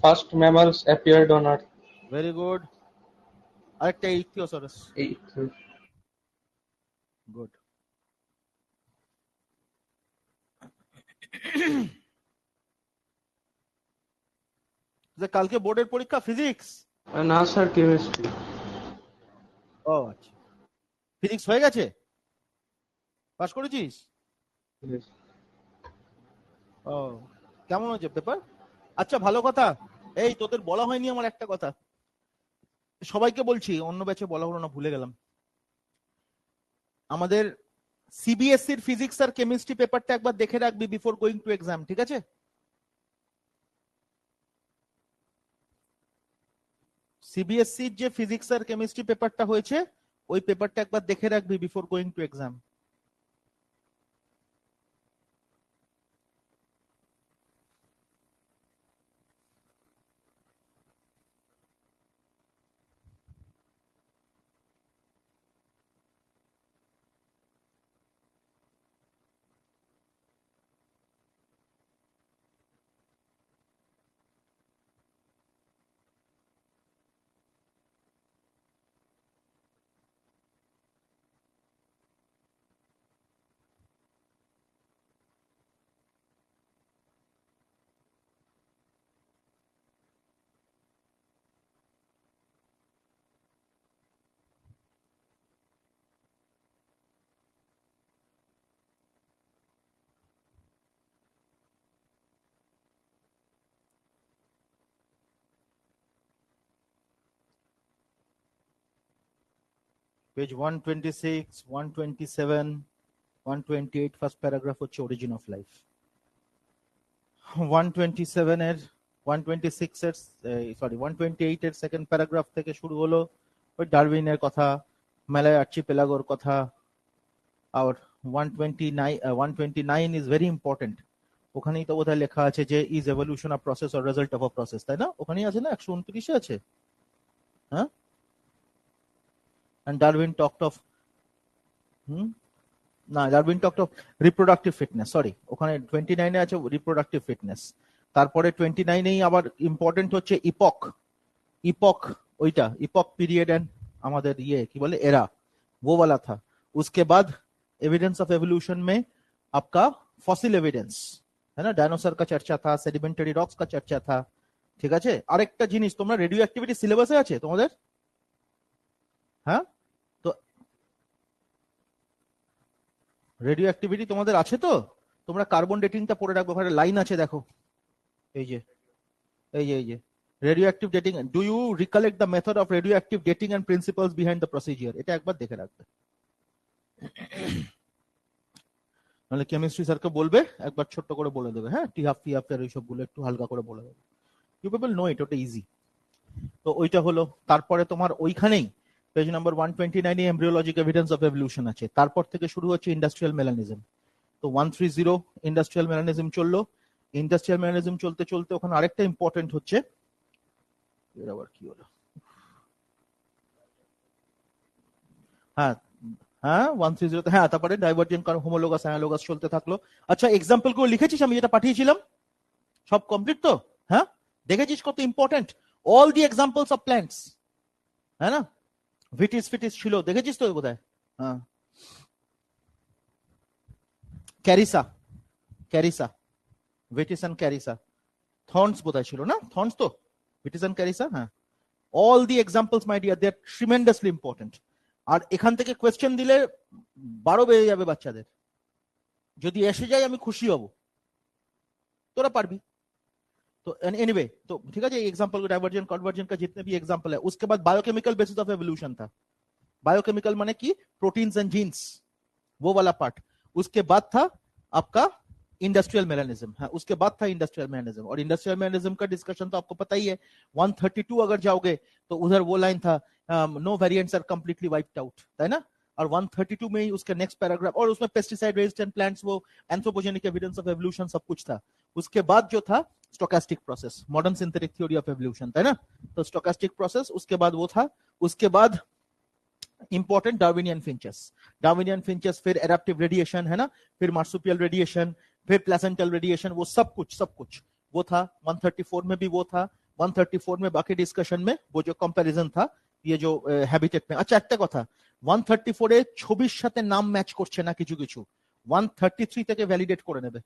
First mammals appeared on Earth. Very good. আরেকটা ইকথিওসরাস। গুড। কালকে বোর্ডের পরীক্ষা ফিজিক্স? না স্যার, কেমিস্ট্রি। ও আচ্ছা, ফিজিক্স হয়ে গেছে? পাস করেছিস? ও, কেমন হয়েছে পেপার? আচ্ছা ভালো কথা। এই তোদের বলা হয়নি আমার একটা কথা, সবাইকে বলছি, অন্য ব্যাচে বলা হলো না, ভুলে গেলাম। আমাদের সিবিএসসির ফিজিক্স আর কেমিস্ট্রি পেপারটা একবার দেখে রাখবি বিফোর গোয়িং টু এক্সাম, ঠিক আছে? সিবিএসসির যে ফিজিক্স আর কেমিস্ট্রি পেপারটা হয়েছে, ওই পেপারটা একবার দেখে রাখবি before going to exam. Page 126, 127, 128 first paragraph হচ্ছে অরিজিন অফ লাইফ। 127 এর 126 এর সরি 128 এর সেকেন্ড প্যারাগ্রাফ থেকে শুরু হলো ওই ডারউইনের কথা, ম্যালয় আর্চিপেলাগোর কথা। আর 129 ইজ ভেরি ইম্পর্টেন্ট। ওখানেই তো বোধহয় লেখা আছে যে is evolution of process or result of a process, তাই না? ওখানেই আছে না, 129 এ আছে। হ্যাঁ, and Darwin talked of Darwin talked of reproductive fitness, sorry, ওখানে 29 এ আছে reproductive fitness। তারপরে 29 এই আবার ইম্পর্টেন্ট হচ্ছে epoch ওইটা epoch period and আমাদের কি বলে এরা, वो वाला था। उसके बाद एविडेंस ऑफ एवोल्यूशन में आपका फॉसिल एविडेंस है ना, डायनासोर का चर्चा था, सेडिमेंटारी रॉक्स का चर्चा था, ঠিক আছে? আরেকটা জিনিস, তোমরা রেডিও অ্যাক্টিভিটি সিলেবাসে আছে তোমাদের? হ্যাঁ, তো রেডিও অ্যাক্টিভিটি তোমাদের আছে তো? তোমরা কার্বন ডেটিংটা পড়ে রাখবে, ওখানে লাইন আছে দেখো, এই যে radioactive dating. Do you recollect the method of radioactive dating and principles behind the procedure? এটা একবার দেখে রাখবে, নাহলে কেমিস্ট্রি স্যারকে বলবে একবার ছোট্ট করে বলে দেবে। হ্যাঁ, টিহাফ ফিহাফ এর এইসব গুলো একটু হালকা করে বলে দেবে। You people know it, ওটা ইজি। তো ওইটা হলো। তারপরে তোমার ওইখানেই page number 129 embryologic evidence of evolution আছে। তারপর থেকে শুরু হচ্ছে ইন্ডাস্ট্রিয়াল মেলানিজম। তো 130 ইন্ডাস্ট্রিয়াল মেলানিজম চললো। ইন্ডাস্ট্রিয়াল মেলানিজম চলতে চলতে ওখানে আরেকটা ইম্পর্টেন্ট হচ্ছে, এর আবার কি হলো, হ্যাঁ হ্যাঁ 130 হ্যাঁ, তারপরে ডাইভার্জেন্ট হোমোলোগাস অ্যানালোগাস চলতে থাকলো। আচ্ছা এক্সাম্পল গুলো লিখেছিস আমি যেটা পাঠিয়েছিলাম? সব কমপ্লিট তো? হ্যাঁ, দেখেছিস কত important? All the examples of plants, হ্যাঁ না? ভিটিস ফিটিস ছিল, দেখেছিস তো বোধহয়? হ্যাঁ, ক্যারিসা, ক্যারিসা, ভিটিস এন্ড ক্যারিসা, থর্নস বোধহয় ছিল না? থর্নস তো, ভিটিস এন্ড ক্যারিসা, হ্যাঁ। All the examples my dear, they are tremendously important. আর এখান থেকে কোয়েশ্চেন দিলে 12 বেড়ে যাবে বাচ্চাদের। যদি এসে যায় আমি খুশি হব, তোরা पारबी। तो एनीवे, तो ठीक है जी, एग्जांपल डाइवर्जेंट कन्वर्जेंट का जितने भी एग्जांपल है। उसके बाद बायोकेमिकल बेसिस ऑफ एवोल्यूशन था। बायोकेमिकल माने कि प्रोटीन्स एंड जीन्स, वो वाला पार्ट। उसके बाद था आपका इंडस्ट्रियल मेलानिज्म, हाँ उसके बाद था इंडस्ट्रियल मेलानिज्म। और इंडस्ट्रियल मेलानिज्म का डिस्कशन तो आपको पता ही है। 132 अगर जाओगे तो उधर वो लाइन था, no variants are completely wiped out, है ना? और 132 में ही उसका नेक्स्ट पैराग्राफ, और उसमें पेस्टिसाइड रेजिस्टेंट प्लांट्स, वो एंथ्रोपोजेनिक एविडेंस ऑफ एवोल्यूशन सब कुछ था। उसके बाद जो था stochastic process, modern synthetic theory of evolution, है ना? तो स्टोकास्टिक प्रोसेस, उसके बाद वो था। उसके बाद important Darwinian finches, Darwinian finches, फिर एडाप्टिव रेडिएशन, है ना? फिर मार्सुपियल रेडिएशन, फिर प्लेसेंटल रेडिएशन, वो सब कुछ वो था। 134 में भी वो था। 134 में बाकी डिस्कशन में वो जो कंपैरिजन था ये जो हैबिटेट में। अच्छा একটা কথা, 134 এ ছবির সাথে নাম ম্যাচ করছে না কিছু কিছু, 133 থেকে ভ্যালিডেট করে নেবে।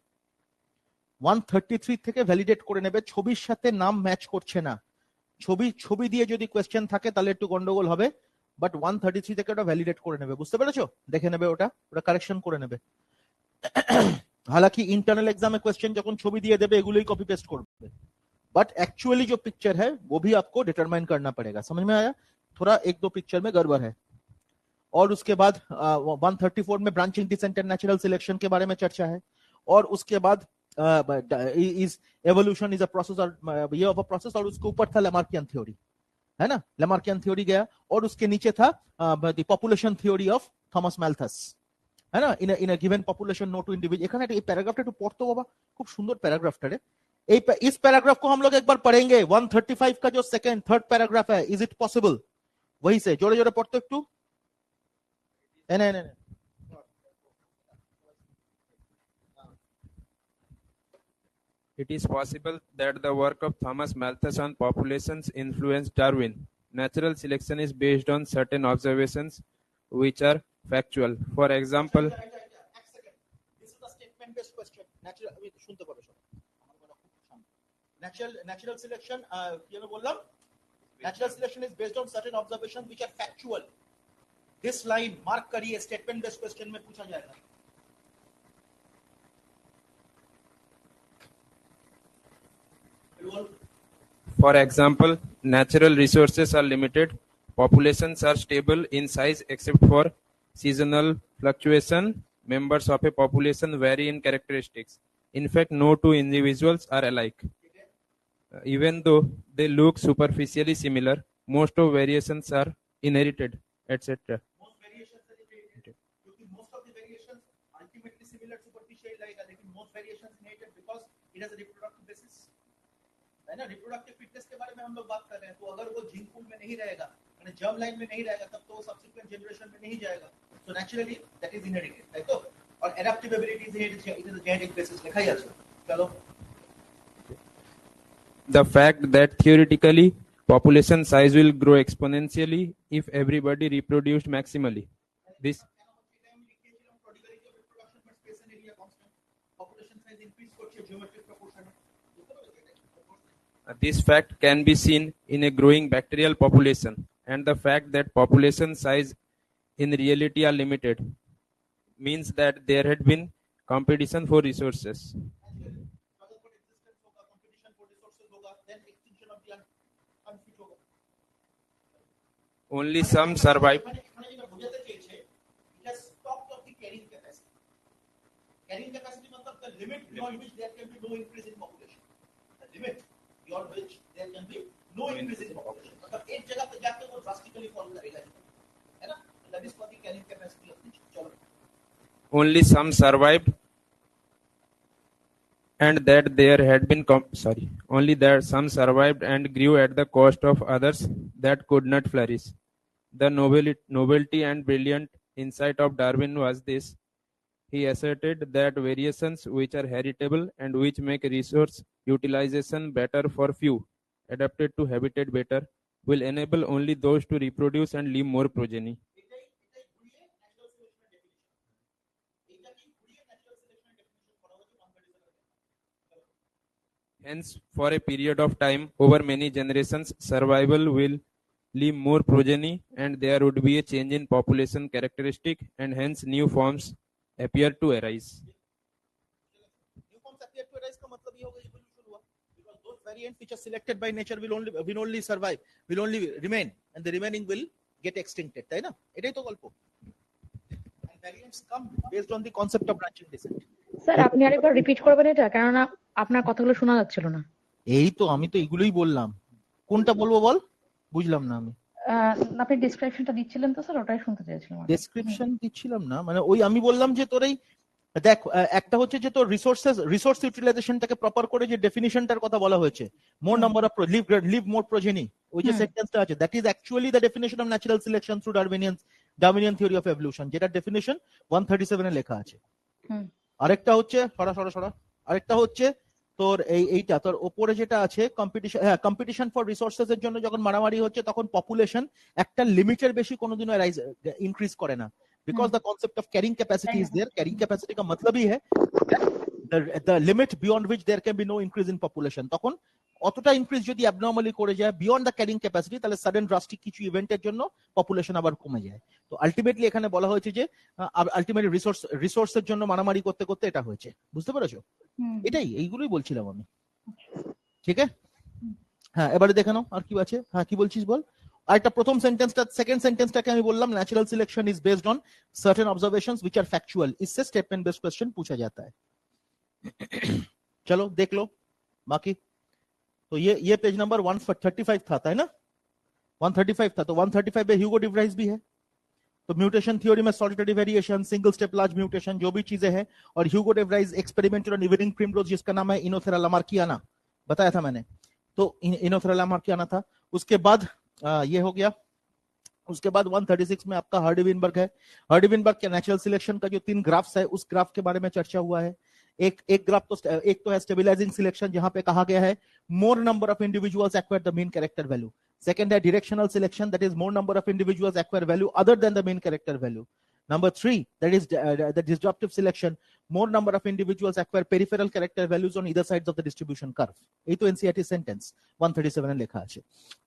133 থেকে ভ্যালিডেট করে নেবে, ছবির সাথে নাম ম্যাচ করছে না। ছবি দিয়ে যদি কোয়েশ্চেন থাকে তাহলে একটু গন্ডগোল হবে, বাট 133 থেকে ওটা ভ্যালিডেট করে নেবে, বুঝতে পেরেছো? দেখে নেবে, ওটা কারেকশন করে নেবে। हालांकि इंटरनल एग्जाम में क्वेश्चन যখন ছবি দিয়ে দেবে এগুলোই কপি পেস্ট করবে, बट एक्चुअली जो पिक्चर है वो भी आपको डिटरमाइन करना पड़ेगा। समझ में आया? थोड़ा एक दो पिक्चर में गड़बड़ है। और उसके बाद 134 में branching descent and natural selection के बारे में चर्चा है। और उसके बाद is evolution is a process, और ये ऑफ अ प्रोसेस, और उसके ऊपर था लैमार्कियन थ्योरी, है ना? लैमार्कियन थ्योरी गया। और उसके नीचे था the population theory of Thomas Malthus, है ना? In a given population no two individual. এখানে এই প্যারাগ্রাফটা একটু পড়তো বাবা, খুব সুন্দর প্যারাগ্রাফটা রে। इस पैराग्राफ को हम लोग एक बार पढ़ेंगे। 135 का जो सेकंड थर्ड पैराग्राफ है, इज इट पॉसिबल, वही से जोड़े जोड़े पढ़ते एकटू। नहीं, It is possible that the work of Thomas Malthus on populations influenced Darwin. Natural selection is based on certain observations which are factual. For example, this is the statement based question. Natural selection, কি আমি বললাম? Natural selection is based on certain observations which are factual. This line mark करिए, statement based question में पूछा जाएगा। For example, natural resources are limited, populations are stable in size except for seasonal fluctuation, members of a population vary in characteristics. In fact, no two individuals are alike. Even though they look superficially similar, most of variations are inherited, etc. Most variations are inherited, क्योंकि most of the variations ultimately similar superficially लगेगा, लेकिन most variations inherited because it has a reproductive basis, है ना? Reproductive fitness के बारे में हम लोग बात कर रहे हैं। तो अगर वो जीन पूल में नहीं रहेगा, यानी जर्म लाइन में नहीं रहेगा, तब तो सब्सिक्वेंट जनरेशन में नहीं जाएगा। तो naturally that is inherited, right? तो और adaptive ability is inherited, it is a genetic basis लिखा ही আছে। चलो, The fact that theoretically population size will grow exponentially if everybody reproduced maximally. This fact can be seen in a growing bacterial population, and the fact that population size in reality are limited means that there had been competition for resources. Only some survive. Carrying capacity मतलब the limit beyond which there can be no increase in population. The limit beyond which there can be no increase in population. only some survived, and that there had been only that some survived and grew at the cost of others that could not flourish. The novelty and brilliant insight of Darwin was this. He asserted that variations which are heritable and which make resource utilization better for few, adapted to habitat better, will enable only those to reproduce and leave more progeny. Hence, for a period of time, over many generations, survival will leave more progeny and there would be a change in population characteristic and hence new forms appear to arise. New forms appear to arise का मतलब ये होगा evolution हुआ, because those variants which are selected by nature will only survive, will only remain, and the remaining will get extincted, তাই না? এটাই তো গল্প। And variants come based on the concept of branching descent. Sir আপনি আরেকবার repeat করবেন এটা, কারণ আপনার কথাগুলো শোনা যাচ্ছিল না। এই তো আমি তো এগুলোই বললাম, কোনটা বলবো বল, বুঝলাম না আমি। আপনি ডেসক্রিপশনটা দিচ্ছিলেন তো স্যার, ওটাই শুনতে চাইছিলাম। ডেসক্রিপশন দিচ্ছিলাম না, মানে ওই আমি বললাম যে তোর এই দেখ একটা হচ্ছে যে তোর রিসোর্স ইউটিলাইজেশনটাকে প্রপার করে যে ডেফিনিশনটার কথা বলা হয়েছে, more number of live more progeny, ওই যে সেন্টেন্সটা আছে, that is actually the definition of natural selection through Darwinian theory of evolution, যেটা ডেফিনিশন 137 এ লেখা আছে। আরেকটা হচ্ছে আরেকটা হচ্ছে তোর এইটা তোর উপরে যেটা আছে কম্পিটিশন ফর রিসোর্সেস এর জন্য যখন মারামারি হচ্ছে তখন পপুলেশন একটা লিমিটের বেশি কোনোদিনও ইনক্রিজ করে না, because the concept of carrying capacity is there. Carrying capacity का मतलब ही है the limit beyond which there can be no increase in population। তখন অতটা ইনক্রিজ যদি অ্যাবনর্মালি করে যায় বিয়ন্ড দ্য ক্যারিং ক্যাপাসিটি, তাহলে সাডেন ড্রাস্টিক কিছু ইভেন্টের জন্য পপুলেশন আবার কমে যায়। তো আলটিমেটলি এখানে বলা হয়েছে যে আলটিমেটলি রিসোর্সের জন্য মারামারি করতে করতে এটা হয়েছে, বুঝতে পেরেছো? এটাই এইগুলোই বলছিলাম আমি, ঠিক আছে? হ্যাঁ এবারে দেখে নাও আর কি আছে। হ্যাঁ কি বলছিস বল। আরেকটা প্রথম সেন্টেন্সটা, সেকেন্ড সেন্টেন্সটাকে আমি বললাম natural selection is based on certain observations which are factual, इससे स्टेटमेंट बेस्ड क्वेश्चन पूछा जाता है। चलो देख लो बाकी। तो ये पेज नंबर 135 था है ना, 135 था। तो 135 पे ह्यूगो डिवराइस भी है। तो म्यूटेशन थ्योरी में solitary variation, single step large mutation, जो भी चीजें हैं, और ह्यूगो डिवराइस एक्सपेरिमेंटेड ऑन इवनिंग प्रिमरोज जिसका नाम है इनोथेरा लामार्कियाना, बताया था मैंने। तो इनोथेरा लामार्कियाना था। उसके बाद ये हो गया। उसके बाद 136 में आपका हर्डी-विनबर्ग है। हर्डी-विनबर्ग के नेचुरल सिलेक्शन का जो 3 ग्राफ्स है उस ग्राफ के बारे में चर्चा हुआ है। एक ग्राफ तो एक तो है स्टेबलाइजिंग सिलेक्शन, जहां पे कहा गया है more number of individuals acquire the mean character value. Second है directional selection, that is more number of individuals acquire value other than the mean character value. Number 3, that is the disruptive selection, more number of individuals acquire peripheral character values on either sides of the distribution curve। ये तो NCERT sentence 137 में लिखा है।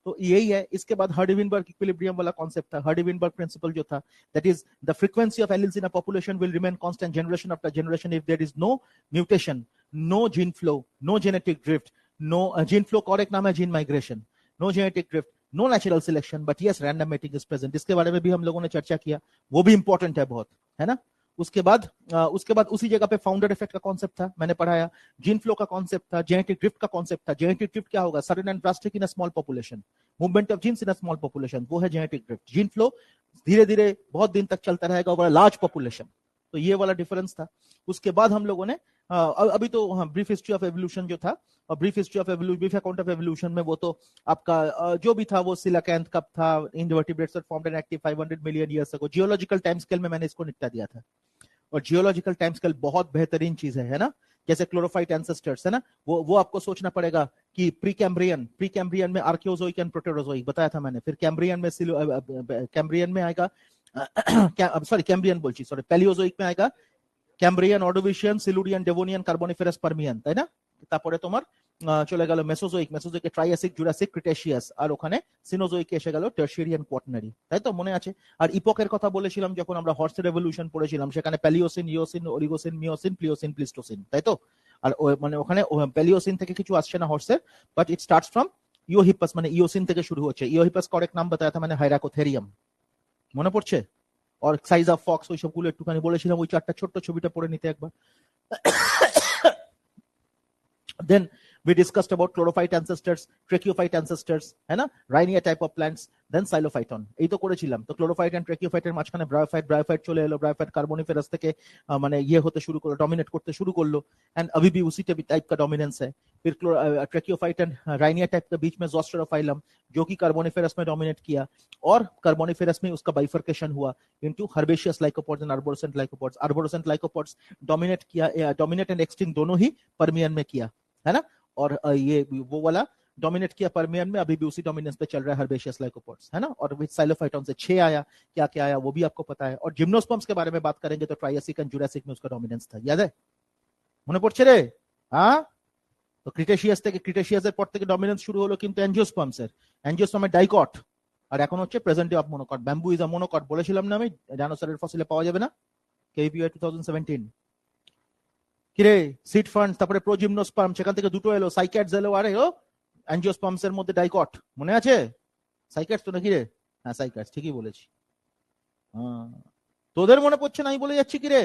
तो यही है। इसके बाद हर्डी-विनबर्ग इक्विलिब्रियम वाला कॉन्सेप्ट था। हर्डी-विनबर्ग प्रिंसिपल जो था, that is the frequency of alleles in a population will remain constant generation after generation if there is no mutation, no gene flow, no genetic drift, no gene flow correct नाम है gene migration, no genetic drift, no natural selection, but yes random mating is present. इसके बारे में भी हम लोगों ने चर्चा किया, वो भी इंपॉर्टेंट है बहुत, है ना। उसके बाद उसी जगह पे फाउंडर इफेक्ट का कॉन्सेप्ट था, मैंने पढ़ाया। जीन फ्लो का कॉन्सेप्ट था, जेनेटिक ड्रिफ्ट का कॉन्सेप्ट था। जेनेटिक ड्रिफ्ट क्या होगा? Sudden and drastic in a small population, movement of genes in a small population, वो है जेनेटिक ड्रिफ्ट। जीन फ्लो धीरे धीरे बहुत दिन तक चलता रहेगा ओवर लार्ज पॉपुलेशन, तो ये वाला डिफरेंस था। उसके बाद हम लोगों ने अभी तो ब्रीफ हिस्ट्री ऑफ एवोल्यूशन जो था, और brief history of evolution, brief account of evolution में वो तो आपका जो भी था वो सिलाकैंथ कब था, invertebrates were formed and active 500 million years ago. Geological time scale में मैंने इसको निपटा दिया था, और जियोलॉजिकल टाइम स्केल बहुत बेहतरीन चीज है ना। जैसे क्लोरोफाइट एंसेस्टर्स है ना, वो आपको सोचना पड़ेगा कि प्री कैम्ब्रियन में आर्कियोजोइक एंड प्रोटेरोजोइक बताया था मैंने। फिर कैम्ब्रियन में आएगा पैलियोजोइक में आएगा Cambrian, Ordovician, Silurian, Devonian, Carboniferous, Permian, তাই না। তারপরে তোমার চলে গেল মেসোজোইকে ট্রাইয়াসিক, জুরাসিক, ক্রিটেশিয়াস, আর ওখানে সিনোজোইকে এসে গেল টার্শিয়ারিয়ান, কোয়াটারনারি, তাই তো মনে আছে। আর ইপকের কথা বলেছিলাম যখন আমরা হর্সের রেভলিউশন পড়েছিলাম, সেখানে Palaeocene, Eocene, Oligocene, Miocene, Pliocene, Pleistocene, তাই তো। আর মানে ওখানে প্যালিওসিন থেকে কিছু আসছে না হর্সের, বাট ইট স্টার্টস ফ্রম ইওহিপাস, মানে ইওসিন থেকে শুরু হচ্ছে। ইওহিপাস করেক্ট নাম बताया था मैंने, हाइराकोथेरियम, মনে পড়ছে। और साइज ऑफ फॉक्स ওই সবগুলো একটুখানি বলেছিলাম, ওই চারটা ছোট্ট ছবিটা পড়ে নিতে একবার। দেন We discussed about chlorophyte ancestors, tracheophyte ancestors, है ना, Rhynia type of plants, then Xylophyton. এই তো করেছিলাম। তো ক্লোরোফাইট এন্ড ট্রেকিওফাইটের মাঝখানে ব্রায়োফাইট চলে এলো, ব্রায়োফাইট কার্বনিফেরাস থেকে মানে ইয়ে হতে শুরু করলো, ডমিনেট করতে শুরু করলো, एंड अभी भी उसी टाइप का डोमिनेंस है। फिर ट्रेकियोफाइट एंड राइनिया टाइप के बीच में ज़ोस्टेरोफाइलम जो कि कार्बोनिफेरस में डोमिनेट किया, और कार्बोनिफेरस में उसका बाइफर्केशन हुआ इनटू हर्बेशियस लाइकोपोड्स एंड आर्बोरेसेंट लाइकोपोड्स। आर्बोरेसेंट लाइकोपोड्स डोमिनेट किया, डोमिनेट एंड एक्सटिंक्ट दोनों ही पर्मियन में किया, है ना, और ये वो वाला डोमिनेट किया पर्मियन में, अभी भी उसी डोमिनेंस पे चल रहा है हर्बेशियस लाइकोपोड्स, है ना। और विद साइलोफाइटॉन से 6 आया, क्या क्या आया वो भी आपको पता है। और जिम्नोस्पर्म्स के बारे में बात करेंगे तो ट्राइएसिक एंड जुरासिक में उसका डोमिनेंस था, याद है, মনে পড়ছে রে? হ্যাঁ, তো ক্রিটেশিয়াসের পর থেকে ডমিনেন্স শুরু হলো কিন্তু অ্যাঞ্জিওস্পার্মসের, অ্যাঞ্জিওস্পার্মের ডাইকট, আর এখন হচ্ছে present day of monocot. Bamboo is a monocot, বলেছিলাম না আমি, ডাইনোসরের ফসিলে পাওয়া যাবে না, কেপিআই 2017। কিরে, সিড ফান্ড, তারপরে প্রোজিমনোস্পার্ম, সেখান থেকে দুটো এলো, সাইক্যাটস এলো, আর এলো অ্যাঞ্জিওস্পার্মসের মধ্যে ডাইকট, মনে আছে? সাইক্যাটস তো নাকি রে? হ্যাঁ সাইক্যাটস, ঠিকই বলেছি। তোদের মনে পড়ছে না আমি বলে যাচ্ছি কি রে?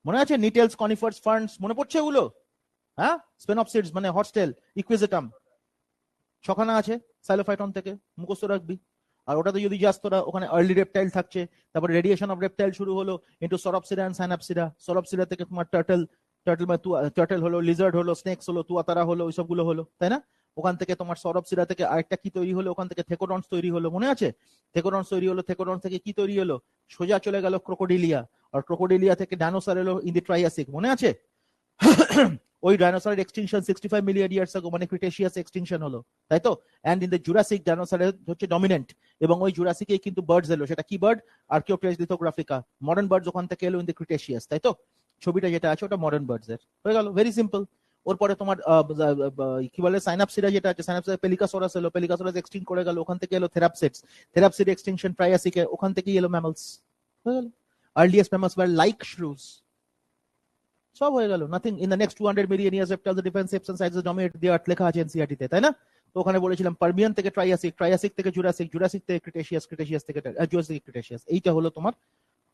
মনে আছে? নিটেলস, কনিফার্স, ফার্নস, মনে পড়ছে ওগুলো? হ্যাঁ, স্পেনপসিডস মানে হর্সটেল, ইকুইজেটাম, ছখানা আছে সাইলোফাইটন থেকে, মুখস্থ রাখবি। আর ওটাতে যদি যাস তোরা, ওখানে আর্লি রেপটাইল থাকছে, তারপরে রেডিয়েশন অফ রেপটাইল শুরু হলো ইনটু সরপসিডা এন্ড সাইনাপসিডা। সরপসিডা থেকে তোমার টার্টল হলো, লিজার্ড হলো, স্নেকস হলো, তুয়াতারা হলো, ওইসবগুলো হলো, তাই না? ওখান থেকে তোমার সরপসিডা থেকে আরেকটা কি তৈরি হলো, ওখান থেকে থেকোডন্স তৈরি হলো, মনে আছে? থেকোডন্স তৈরি হলো, থেকোডন্স থেকে কি তৈরি হলো, সোজা চলে গেল ক্রোকোডিলিয়া, আর ক্রোকোডিলিয়া থেকে ডাইনোসর এলো ইন দি ট্রাইয়াসিক, মনে আছে? ওই ডাইনোসরের এক্সটিংশন 65 মিলিয়ন ইয়ার্স আগে, মানে ক্রিটেশিয়াস এক্সটিংশন হলো, তাই তো? এন্ড ইন দ্য জুরাসিক ডাইনোসরের হচ্ছে ডমিনেন্ট, এবং ওই জুরাসিকে কিন্তু বার্ডস এলো, সেটা কি বার্ড? আর্কিওপ্টেরিস লিথোগ্রাফিকা। মডার্ন বার্ডস ওখান থেকে এলো ইন দ্য ক্রিটেশিয়াস, তাই তো? ছবিটা যেটা আছে ওটা মডার্ন বার্ডস এর, হয়ে গেল, ভেরি সিম্পল। ওর পরে তোমার কি বলে সাইনাপসিডা যেটা আছে, সাইনাপসিডা পেলিকাসোরাস এলো, পেলিকাসোরাস এক্সটিংক্ট করে গেল, ওখান থেকে এলো থেরাপসিডস, থেরাপসিড এক্সটিংশন ট্রাইয়াসিকে, ওখান থেকেই এলো ম্যামলস, হয়ে গেল। Earliest mammals were like shrews, সব হয়ে গেল। Nothing in the next 200 million years reptiles the different shapes and sizes dominate the earth, লেখা আছে এনসিইআরটি তে, তাই না? তো ওখানে বলেছিলাম পার্মিয়ান থেকে ট্রাইয়াসিক, ট্রাইয়াসিক থেকে জুরাসিক, জুরাসিক থেকে ক্রিটেশিয়াস, ক্রিটেশিয়াস থেকে জুরাসিক, ক্রিটেশিয়াস। এইটা হলো তোমার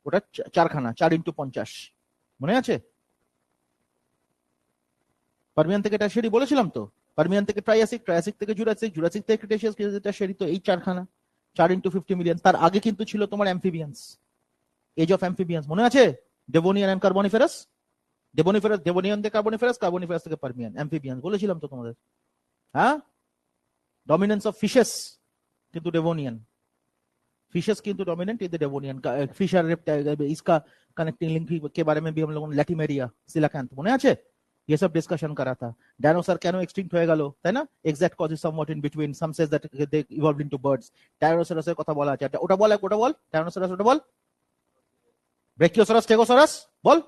ওটা চারখানা, 4 × 50, মনে আছে? পার্মিয়ান থেকে টারশিয়ারি বলেছিলাম তো, পার্মিয়ান থেকে ট্রাইয়াসিক, ট্রাইয়াসিক থেকে জুরাসিক, জুরাসিক থেকে ক্রিটেশিয়াস, ক্রিটেশিয়াস থেকে টারশিয়ারি, তো এই চারখানা 4 × 50 মিলিয়ন। তার আগে কিন্তু ছিল তোমার অ্যাম্ফিবিয়ান্স, এজ অফ অ্যাম্ফিবিয়ান্স, মনে আছে? ডেভোনিয়ান এন্ড কার্বনিফেরাস, ডেভোনিয়ান থেকে কার্বনিফেরাস, কার্বনিফেরাস থেকে পার্মিয়ান, অ্যাম্ফিবিয়ান্স বলেছিলাম তো তোমাদের। হ্যাঁ, डोमिनेंस ऑफ फिशेस किंतु डेवोनियन, फिशेस किंतु dominant in the Devonian. Fish और रेप्टाइल, इसका कनेक्टिंग लिंक के बारे में भी हम लोगों ने लैटिमेरिया, सिलाकैंथ, মনে আছে? ये सब डिस्कशन करा था। डायनासोर কেন এক্সটিংক্ট হয়ে গেল, তাই না? Exact cause is somewhat in between, some say that they evolved into birds. টাইরানোসরাসের কথা বলা আছে, ওটা বল, ওটা বল, টাইরানোসরাস ওটা বল। ব্রেকিওসরাস, স্টেগোসরাস বল।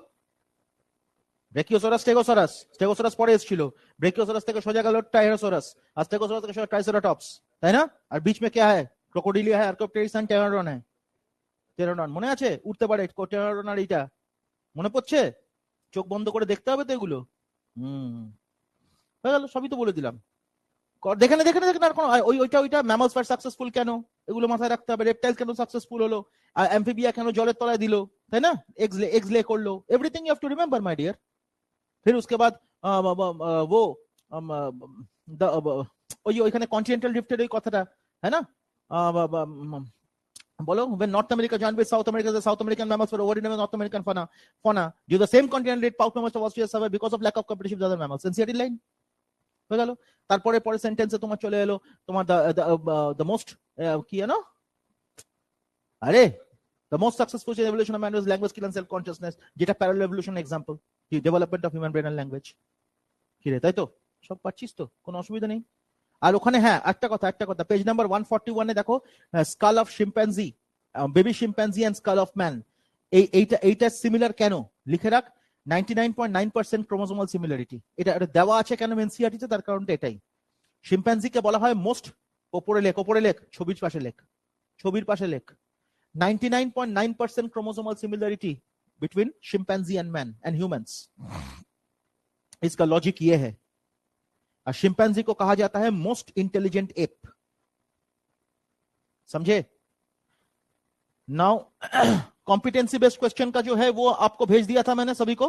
ব্রেকিওসরাস, স্টেগোসরাস, স্টেগোসরাস পরে এসেছিল, ব্রেকিওসরাস থেকে সোজা গেল টাইরানোসরাস, আর স্টেগোসরাস থেকে সোজা ট্রাইসেরাটপস, তাই না? আর बीच में क्या है? ক্রোকোডিলিয়া है, আর্কিওপ্টেরিস এন্ড টেরানোডন है, টেরানোডন মনে আছে? উঠতে পারে টেরানোডন, আর এইটা মনে পড়ছে? চোখ বন্ধ করে দেখতে হবে তো এগুলো। হয়ে গেল, সবই তো বলে দিলাম। দেখেন দেখেন দেখেন, আর কোন ওইটা ম্যামলস ওয়্যার সাকসেসফুল কেন, এগুলো মাথায় রাখতে হবে। রেপটাইল কেন সাকসেসফুল হলো, অ্যাম্ফিবিয়া কেন জলের তলায় দিল, তাই না? এগস লে করলো, everything you have to remember my dear. फिर उसके बाद वो ওইখানে কন্টিনেন্টাল ড্রিফটের ওই কথাটা, है ना? বলো, when North America joined with South America, the South American mammals were overridden by North American fauna due to the same continental rate pouch mammals of Australia survived because of lack of competition with other mammals. NCERT line হয়ে গেল। তারপরে পরে সেন্টেন্সে তোমার চলে এলো তোমার the most কি জানো, আরে the most successful evolution of man was language, skill and self consciousness, যেটা parallel evolution example, the development of human brain and language। কি রে, তাই তো? সব পাচ্ছিস তো, কোনো অসুবিধা নেই। আর ওখানে হ্যাঁ একটা কথা, পেজ নাম্বার 141 এ দেখো, skull of chimpanzee, baby chimpanzee and skull of man, এইটা সিমিলার কেন লিখে রাখ, 99.9% ক্রোমোসোমাল সিমিলারিটি। এটা দেওয়া আছে কেন এনসিইআরটি তে, তার কারণটা এটাই। শিম্পাঞ্জিকে বলা হয় মোস্ট, ওপরে লেখ, ছবির পাশে লেখ, 99.9% chromosomal similarity between chimpanzee and man and humans. इसका लॉजिक ये है, और शिम्पैंजी को कहा जाता है मोस्ट इंटेलिजेंट एप, समझे? नाउ कॉम्पिटेंसी बेस्ड क्वेश्चन का जो है वो आपको भेज दिया था मैंने सभी को।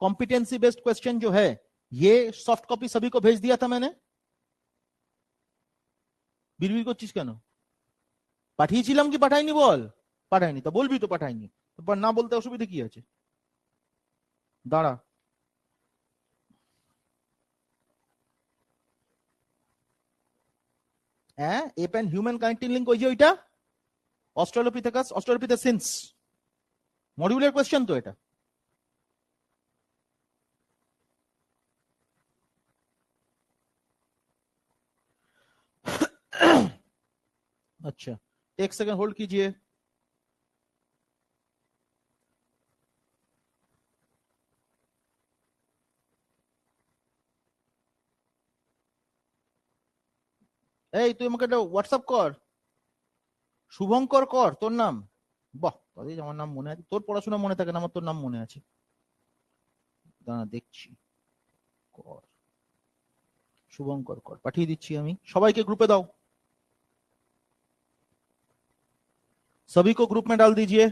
कॉम्पिटेंसी बेस्ड क्वेश्चन जो है ये सॉफ्ट कॉपी सभी को भेज दिया था मैंने। বিড়বিড় করছিস কেন? পাঠিয়েছিলাম কি পাঠাইনি বল? পাঠাইনি, তো বলবি তো পাঠাইনি, তো না বলতে অসুবিধা কি আছে? দাঁড়া, হ্যাঁ app and human connecting link, ওই যে ওইটা অস্ট্রালোপিথেকাস মডিউলের কোয়েশ্চেন তো এটা। अच्छा, एक सेकंड होल्ड कीजिए। এই তুই আমাকে একটা হোয়াটসঅ্যাপ কর, শুভঙ্কর কর তোর নাম। বাহ, তাহলে আমার নাম মনে আছে, তোর পড়াশোনা মনে থাকে না, আমার তোর নাম মনে আছে। দাঁড়া দেখছি, কর শুভঙ্কর কর, পাঠিয়ে দিচ্ছি আমি। সবাইকে গ্রুপে দাও, सभी को ग्रुप में डाल दीजिए।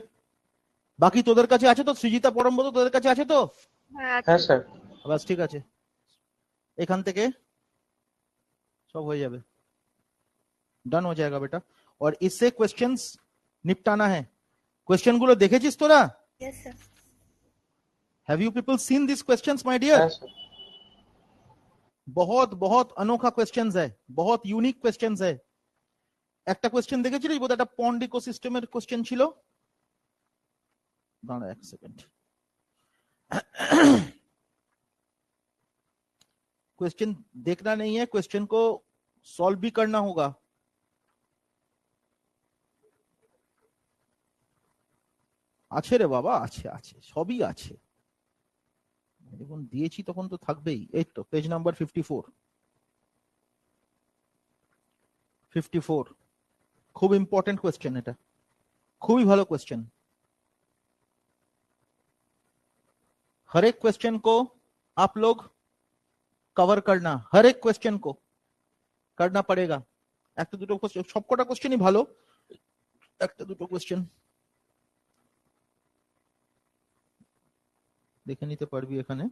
বাকি তোদের কাছে আছে তো? সৃজিতা পরমব্রত তোদের কাছে আছে তো? হ্যাঁ স্যার। বাস ঠিক আছে, এখান থেকে সব হয়ে যাবে, ডান हो जाएगा बेटा। और इससे क्वेश्चंस निपटाना है। क्वेश्चन गुलो দেখেছিস তোরা? Yes sir. Have you people seen this questions my dear? হ্যাঁ স্যার। बहुत बहुत अनोखा क्वेश्चंस है, बहुत यूनिक क्वेश्चंस है। একটা কোশ্চেন দেখেছিলি বোধ, একটা পন্ড ইকোসিস্টেমের কোশ্চেন ছিল। দাঁড়া এক সেকেন্ড, क्वेश्चन देखना नहीं है, क्वेश्चन को सॉल्व भी करना होगा। আছে রে বাবা, আছে আছে, সবই আছে, যখন দিয়েছি তখন তো থাকবেই। এই তো পেজ নাম্বার 54। খুব ইম্পর্টেন্ট কোয়েশ্চেন এটা, খুবই ভালো কোয়েশ্चन। हर एक क्वेश्चन को आप लोग कवर करना, हर एक क्वेश्चन को करना पड़ेगा। একটা দুটো কোশ্চেন, সবকটা কোশ্চেনই ভালো, একটা দুটো কোশ্চেন দেখে নিতে পারবি এখানে।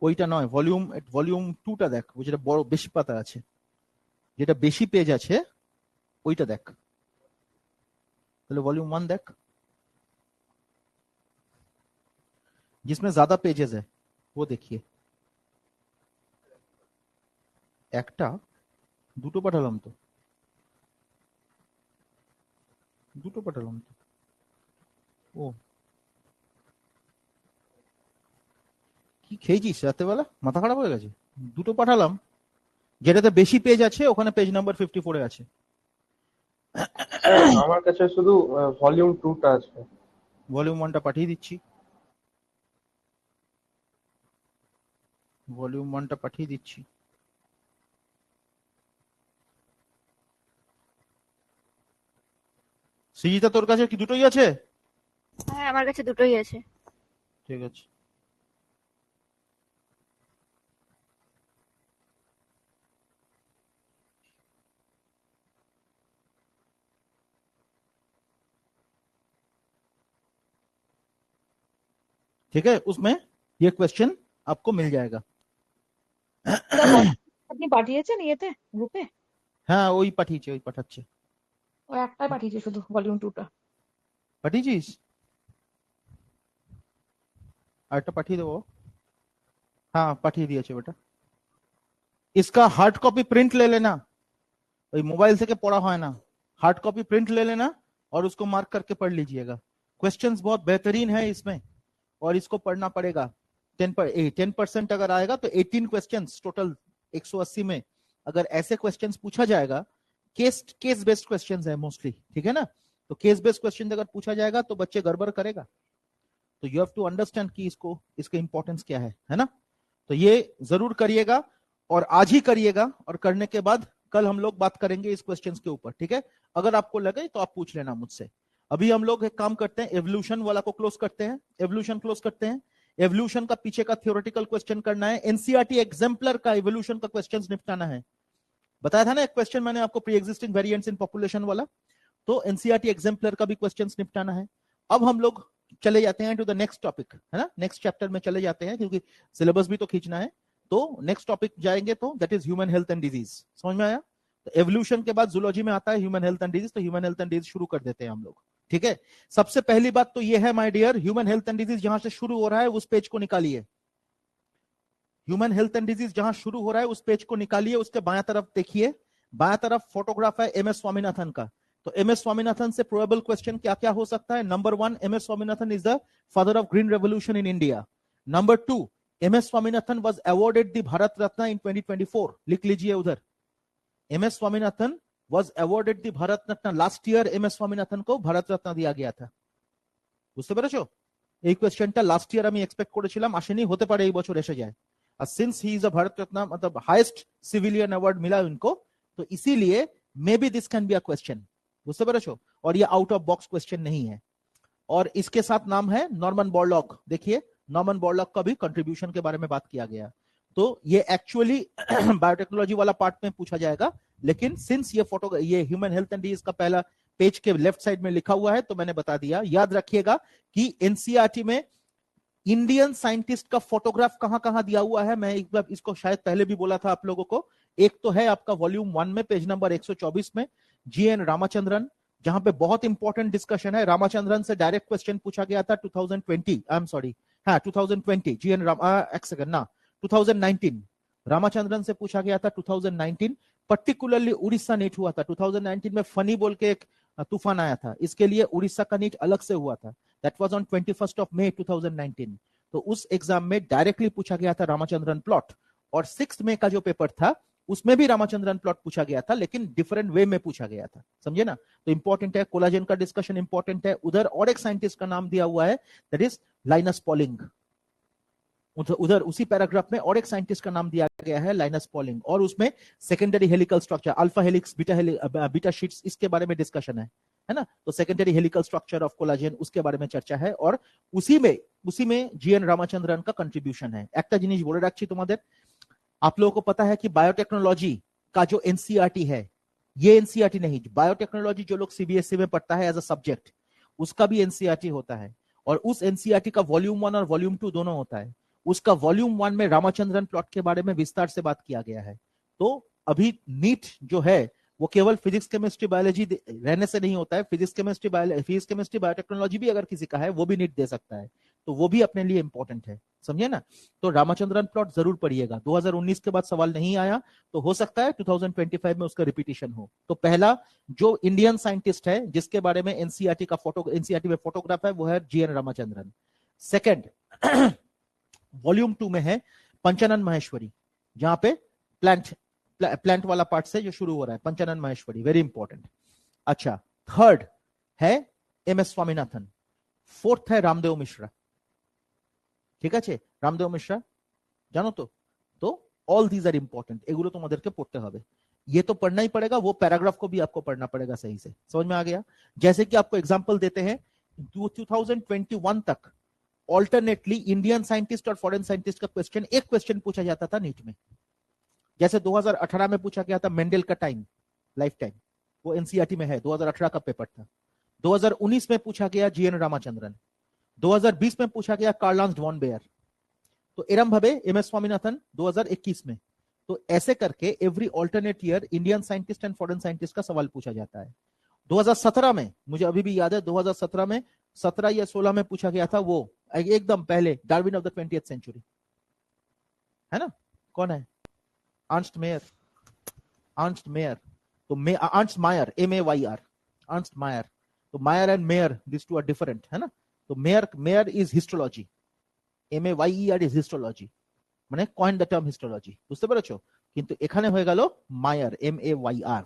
ওইটা নয়, ভলিউম 2টা দেখ, যেটা বড় বেশি পাতা আছে, যেটা বেশি পেজ আছে ওইটা দেখ। তাহলে वॉल्यूम 1 देख, जिसमें ज्यादा पेजेस है वो देखिए। একটা দুটো পাঠালাম তো, দুটো পাঠালাম তো। ও কি খেয়েছিস রাতেবেলা, মাথা খারাপ হয়ে গেছে? দুটো পাঠালাম, যেটাতে বেশি পেজ আছে ওখানে পেজ নাম্বার 54 এ আছে। আমার কাছে শুধু ভলিউম 2টা আছে। ভলিউম 1টা পাঠিয়ে দিচ্ছি, ভলিউম 1টা পাঠিয়ে দিচ্ছি। সৃজিতা তোর কাছে কি দুটোই আছে? হ্যাঁ আমার কাছে দুটোই আছে। ঠিক আছে, ठीक है, उसमें ये क्वेश्चन आपको मिल जाएगा। আপনি পাঠিয়েছেন ইয়েতে গ্রুপে? হ্যাঁ ওই পাঠিয়েছে, ওই পাঠাচ্ছে। ও একটাই পাঠিয়েছে শুধু, ভলিউম 2টা। পাঠিয়েছিস? আরেকটা পাঠিয়ে দেবো। हाँ পাঠিয়ে দিয়েছে बेटा। इसका हार्ड कॉपी प्रिंट ले लेना, वही मोबाइल से के पढ़ा है ना, हार्ड कॉपी प्रिंट ले लेना और उसको मार्क करके पढ़ लीजिएगा। क्वेश्चंस बहुत बेहतरीन है इसमें और इसको पढ़ना पड़ेगा। 10% अगर आएगा तो 18 क्वेश्चंस टोटल 180 में। अगर ऐसे क्वेश्चंस पूछा जाएगा, केस बेस्ड क्वेश्चंस है मोस्टली, ठीक है ना, तो केस बेस्ड क्वेश्चन अगर पूछा जाएगा तो बच्चे गड़बड़ करेगा। तो यू हैव टू अंडरस्टैंड कि इसका इंपॉर्टेंस क्या है ना। तो ये जरूर करिएगा और आज ही करिएगा, और करने के बाद कल हम लोग बात करेंगे इस क्वेश्चंस के ऊपर, ठीक है। अगर आपको लगे तो आप पूछ लेना मुझसे। अभी हम लोग एक काम करते हैं, एवोल्यूशन वाला को क्लोज करते हैं, एवोल्यूशन क्लोज करते हैं। एवोल्यूशन का पीछे का थ्योरेटिकल क्वेश्चन करना है, एनसीईआरटी एग्जाम्पलर का एवोल्यूशन का क्वेश्चंस निपटाना है। बताया था ना एक क्वेश्चन मैंने आपको, pre existing variants in population वाला, तो एनसीईआरटी एग्जाम्पलर का भी क्वेश्चंस निपटाना है। अब हम लोग चले जाते हैं टू द नेक्स्ट टॉपिक, है ना, नेक्स्ट चैप्टर में चले जाते हैं, क्योंकि सिलेबस भी तो खींचना है। तो नेक्स्ट टॉपिक जाएंगे तो that is human health and disease. समझ में आया? तो एवोल्यूशन के बाद जूलॉजी में आता है ह्यूमन हेल्थ एंड डिजीज, तो ह्यूमन हेल्थ एंड डिजीज शुरू कर देते हैं हम लोग। ठीक है, सबसे पहली बात तो ये है my dear, human health and disease जहां से शुरू हो रहा है उस पेज को निकालिए। ह्यूमन हेल्थ एंड डिजीज जहां शुरू हो रहा है उस पेज को निकालिए, उसके बाएं तरफ देखिए, बाएं तरफ फोटोग्राफ है एम एस स्वामीनाथन का। तो एम एस स्वामीनाथन से प्रोबेबल क्वेश्चन क्या क्या हो सकता है? Number 1, M S Swaminathan is the father of green revolution in India. Number 2, M S Swaminathan was awarded the Bharat Ratna in 2024। लिख लीजिए उधर, M S Swaminathan was awarded the Bharat Ratna. Last year M S Swaminathan को भारत रत्न दिया गया था, বুঝতে পেরেছো? এই কোশ্চেনটা লাস্ট ইয়ার আমি এক্সপেক্ট করেছিলাম, আসেনি, হতে পারে এই বছর এসে যায়। और since he is a Bharat Ratna, मतलब हाईएस्ट सिविलियन अवार्ड मिला उनको, तो इसीलिए maybe this can be a question. बुझते पेरेछो? और ये आउट ऑफ बॉक्स क्वेश्चन नहीं है। और इसके साथ नाम है नॉर्मन बोरलॉग। देखिए नॉर्मन बोरलॉग का भी कंट्रीब्यूशन के बारे में बात किया गया। तो ये एक्चुअली बायोटेक्नोलॉजी वाला पार्ट में पूछा जाएगा, लेकिन सिंस ये ह्यूमन हेल्थ एंड डिजीज का पहला पेज के लेफ्ट साइड में लिखा हुआ है तो मैंने बता दिया। याद रखिएगा कि एनसीईआरटी में इंडियन साइंटिस्ट का फोटोग्राफ कहां कहां दिया हुआ है। मैं एक बार इसको शायद पहले भी बोला था आप लोगों को। एक तो है आपका वॉल्यूम 1 में पेज नंबर 124 में जीएन रामाचंद्रन, जहां पे बहुत इंपॉर्टेंट डिस्कशन है। रामाचंद्रन से डायरेक्ट क्वेश्चन पूछा गया था 2020, आई एम सॉरी, हाँ 2020, जीएन एक सेकंड ना, 2019 रामाचंद्रन से पूछा गया था 2019, पर्टिकुलरली उड़ीसा नीट हुआ था 2019 में। फनी बोल के एक तूफान आया था, इसके लिए उड़ीसा का नीट अलग से हुआ था। That was on 21 of May 2019। तो उस एग्जाम में डायरेक्टली पूछा गया था रामाचंद्रन प्लॉट। और 6 मई का जो पेपर था उसमें भी रामाचंद्रन प्लॉट पूछा गया था, लेकिन डिफरेंट वे में पूछा गया था। समझे ना? तो इंपॉर्टेंट है, कोलाजन का डिस्कशन इंपॉर्टेंट है। उधर और एक साइंटिस्ट का नाम दिया हुआ है, दैट इज लाइनस पॉलिंग। उधर उसी पैराग्राफ में और एक साइंटिस्ट का नाम दिया गया है, लाइनस पॉलिंग, और उसमें secondary helical structure, alpha helix, beta sheets, इसके बारे में डिस्कशन है ना। तो secondary helical structure of collagen, उसके बारे में चर्चा है। और उसी में जीएन रामाचंद्रन का कंट्रीब्यूशन है। একটা জিনিস বলে রাখছি তোমাদের, आप लोगों को पता है कि बायोटेक्नोलॉजी का जो एनसीईआरटी है, ये एनसीईआरटी नहीं, बायोटेक्नोलॉजी जो लोग सीबीएसई में पढ़ता है एज अ सब्जेक्ट, उसका भी एनसीईआरटी होता है। और उस एनसीईआरटी का वॉल्यूम 1 और वॉल्यूम 2 दोनों होता है। उसका वॉल्यूम 1 में रामाचंद्रन प्लॉट के बारे में विस्तार से बात किया गया है। तो अभी नीट जो है वो केवल फिजिक्स केमिस्ट्री बायोलॉजी रहने से नहीं होता है। फिजिक्स केमिस्ट्री बायोटेक्नोलॉजी भी अगर किसी का है वो भी नीट दे सकता है, तो वो भी अपने लिए इंपॉर्टेंट है। समझे ना? तो रामाचंद्रन प्लॉट जरूर पढ़िएगा। 2019 के बाद सवाल नहीं आया तो हो सकता है 2025 में उसका रिपीटिशन हो। तो पहला जो इंडियन साइंटिस्ट है जिसके बारे में एनसीईआरटी में फोटोग्राफ है वो है जीएन रामाचंद्रन। सेकेंड वॉल्यूम 2 में है पंचानन माहेश्वरी, जहां पे प्लांट वाला पार्ट से जो शुरू हो रहा है, पंचानन माहेश्वरी, वेरी इंपॉर्टेंट। अच्छा, थर्ड है एम एस स्वामीनाथन, फोर्थ है रामदेव मिश्रा। ঠিক আছে, রামদেव मिश्रा জানো तो ऑल दीज आर इंपॉर्टेंट, एगुलो तुम्हादेरके पढ़ते হবে। ये तो पढ़ना ही पड़ेगा, वो पैराग्राफ को भी आपको पढ़ना पड़ेगा सही से। समझ में आ गया? जैसे कि आपको एग्जांपल देते हैं, 2021 तक ऑल्टरनेटली इंडियन साइंटिस्ट और फॉरेन साइंटिस्ट का एक क्वेश्चन पूछा जाता था नीट में। जैसे 2018 में पूछा गया था मेंडल का टाइम, लाइफ टाइम, वो एनसीईआरटी में है, 2018 का पेपर था। 2019 में पूछा गया जीएन रामाचंद्रन, 2020 में पूछा गया कार्ल हांस वॉन बेयर, तो एरम भवे एम एस स्वामीनाथन 2021 में। तो ऐसे करके every alternate year Indian scientist and foreign scientist का सवाल पूछा जाता है। 2017 में, मुझे अभी भी याद है, 2017 में 17 या 16 में पूछा गया था, वो एकदम पहले, Darwin of the 20th century, है ना? कौन है? Ernst Mayer. तो Ernst Mayr, MAYR, Ernst Mayr. तो Mayr and Mayer, this two are different, है ना? तो Mayer is histology, MAYER is histology, মানে কয়েন দ্য টার্ম হিস্টোলজি। বুঝতে পেরেছো? কিন্তু এখানে হয়ে গেল মায়ার, MAYR,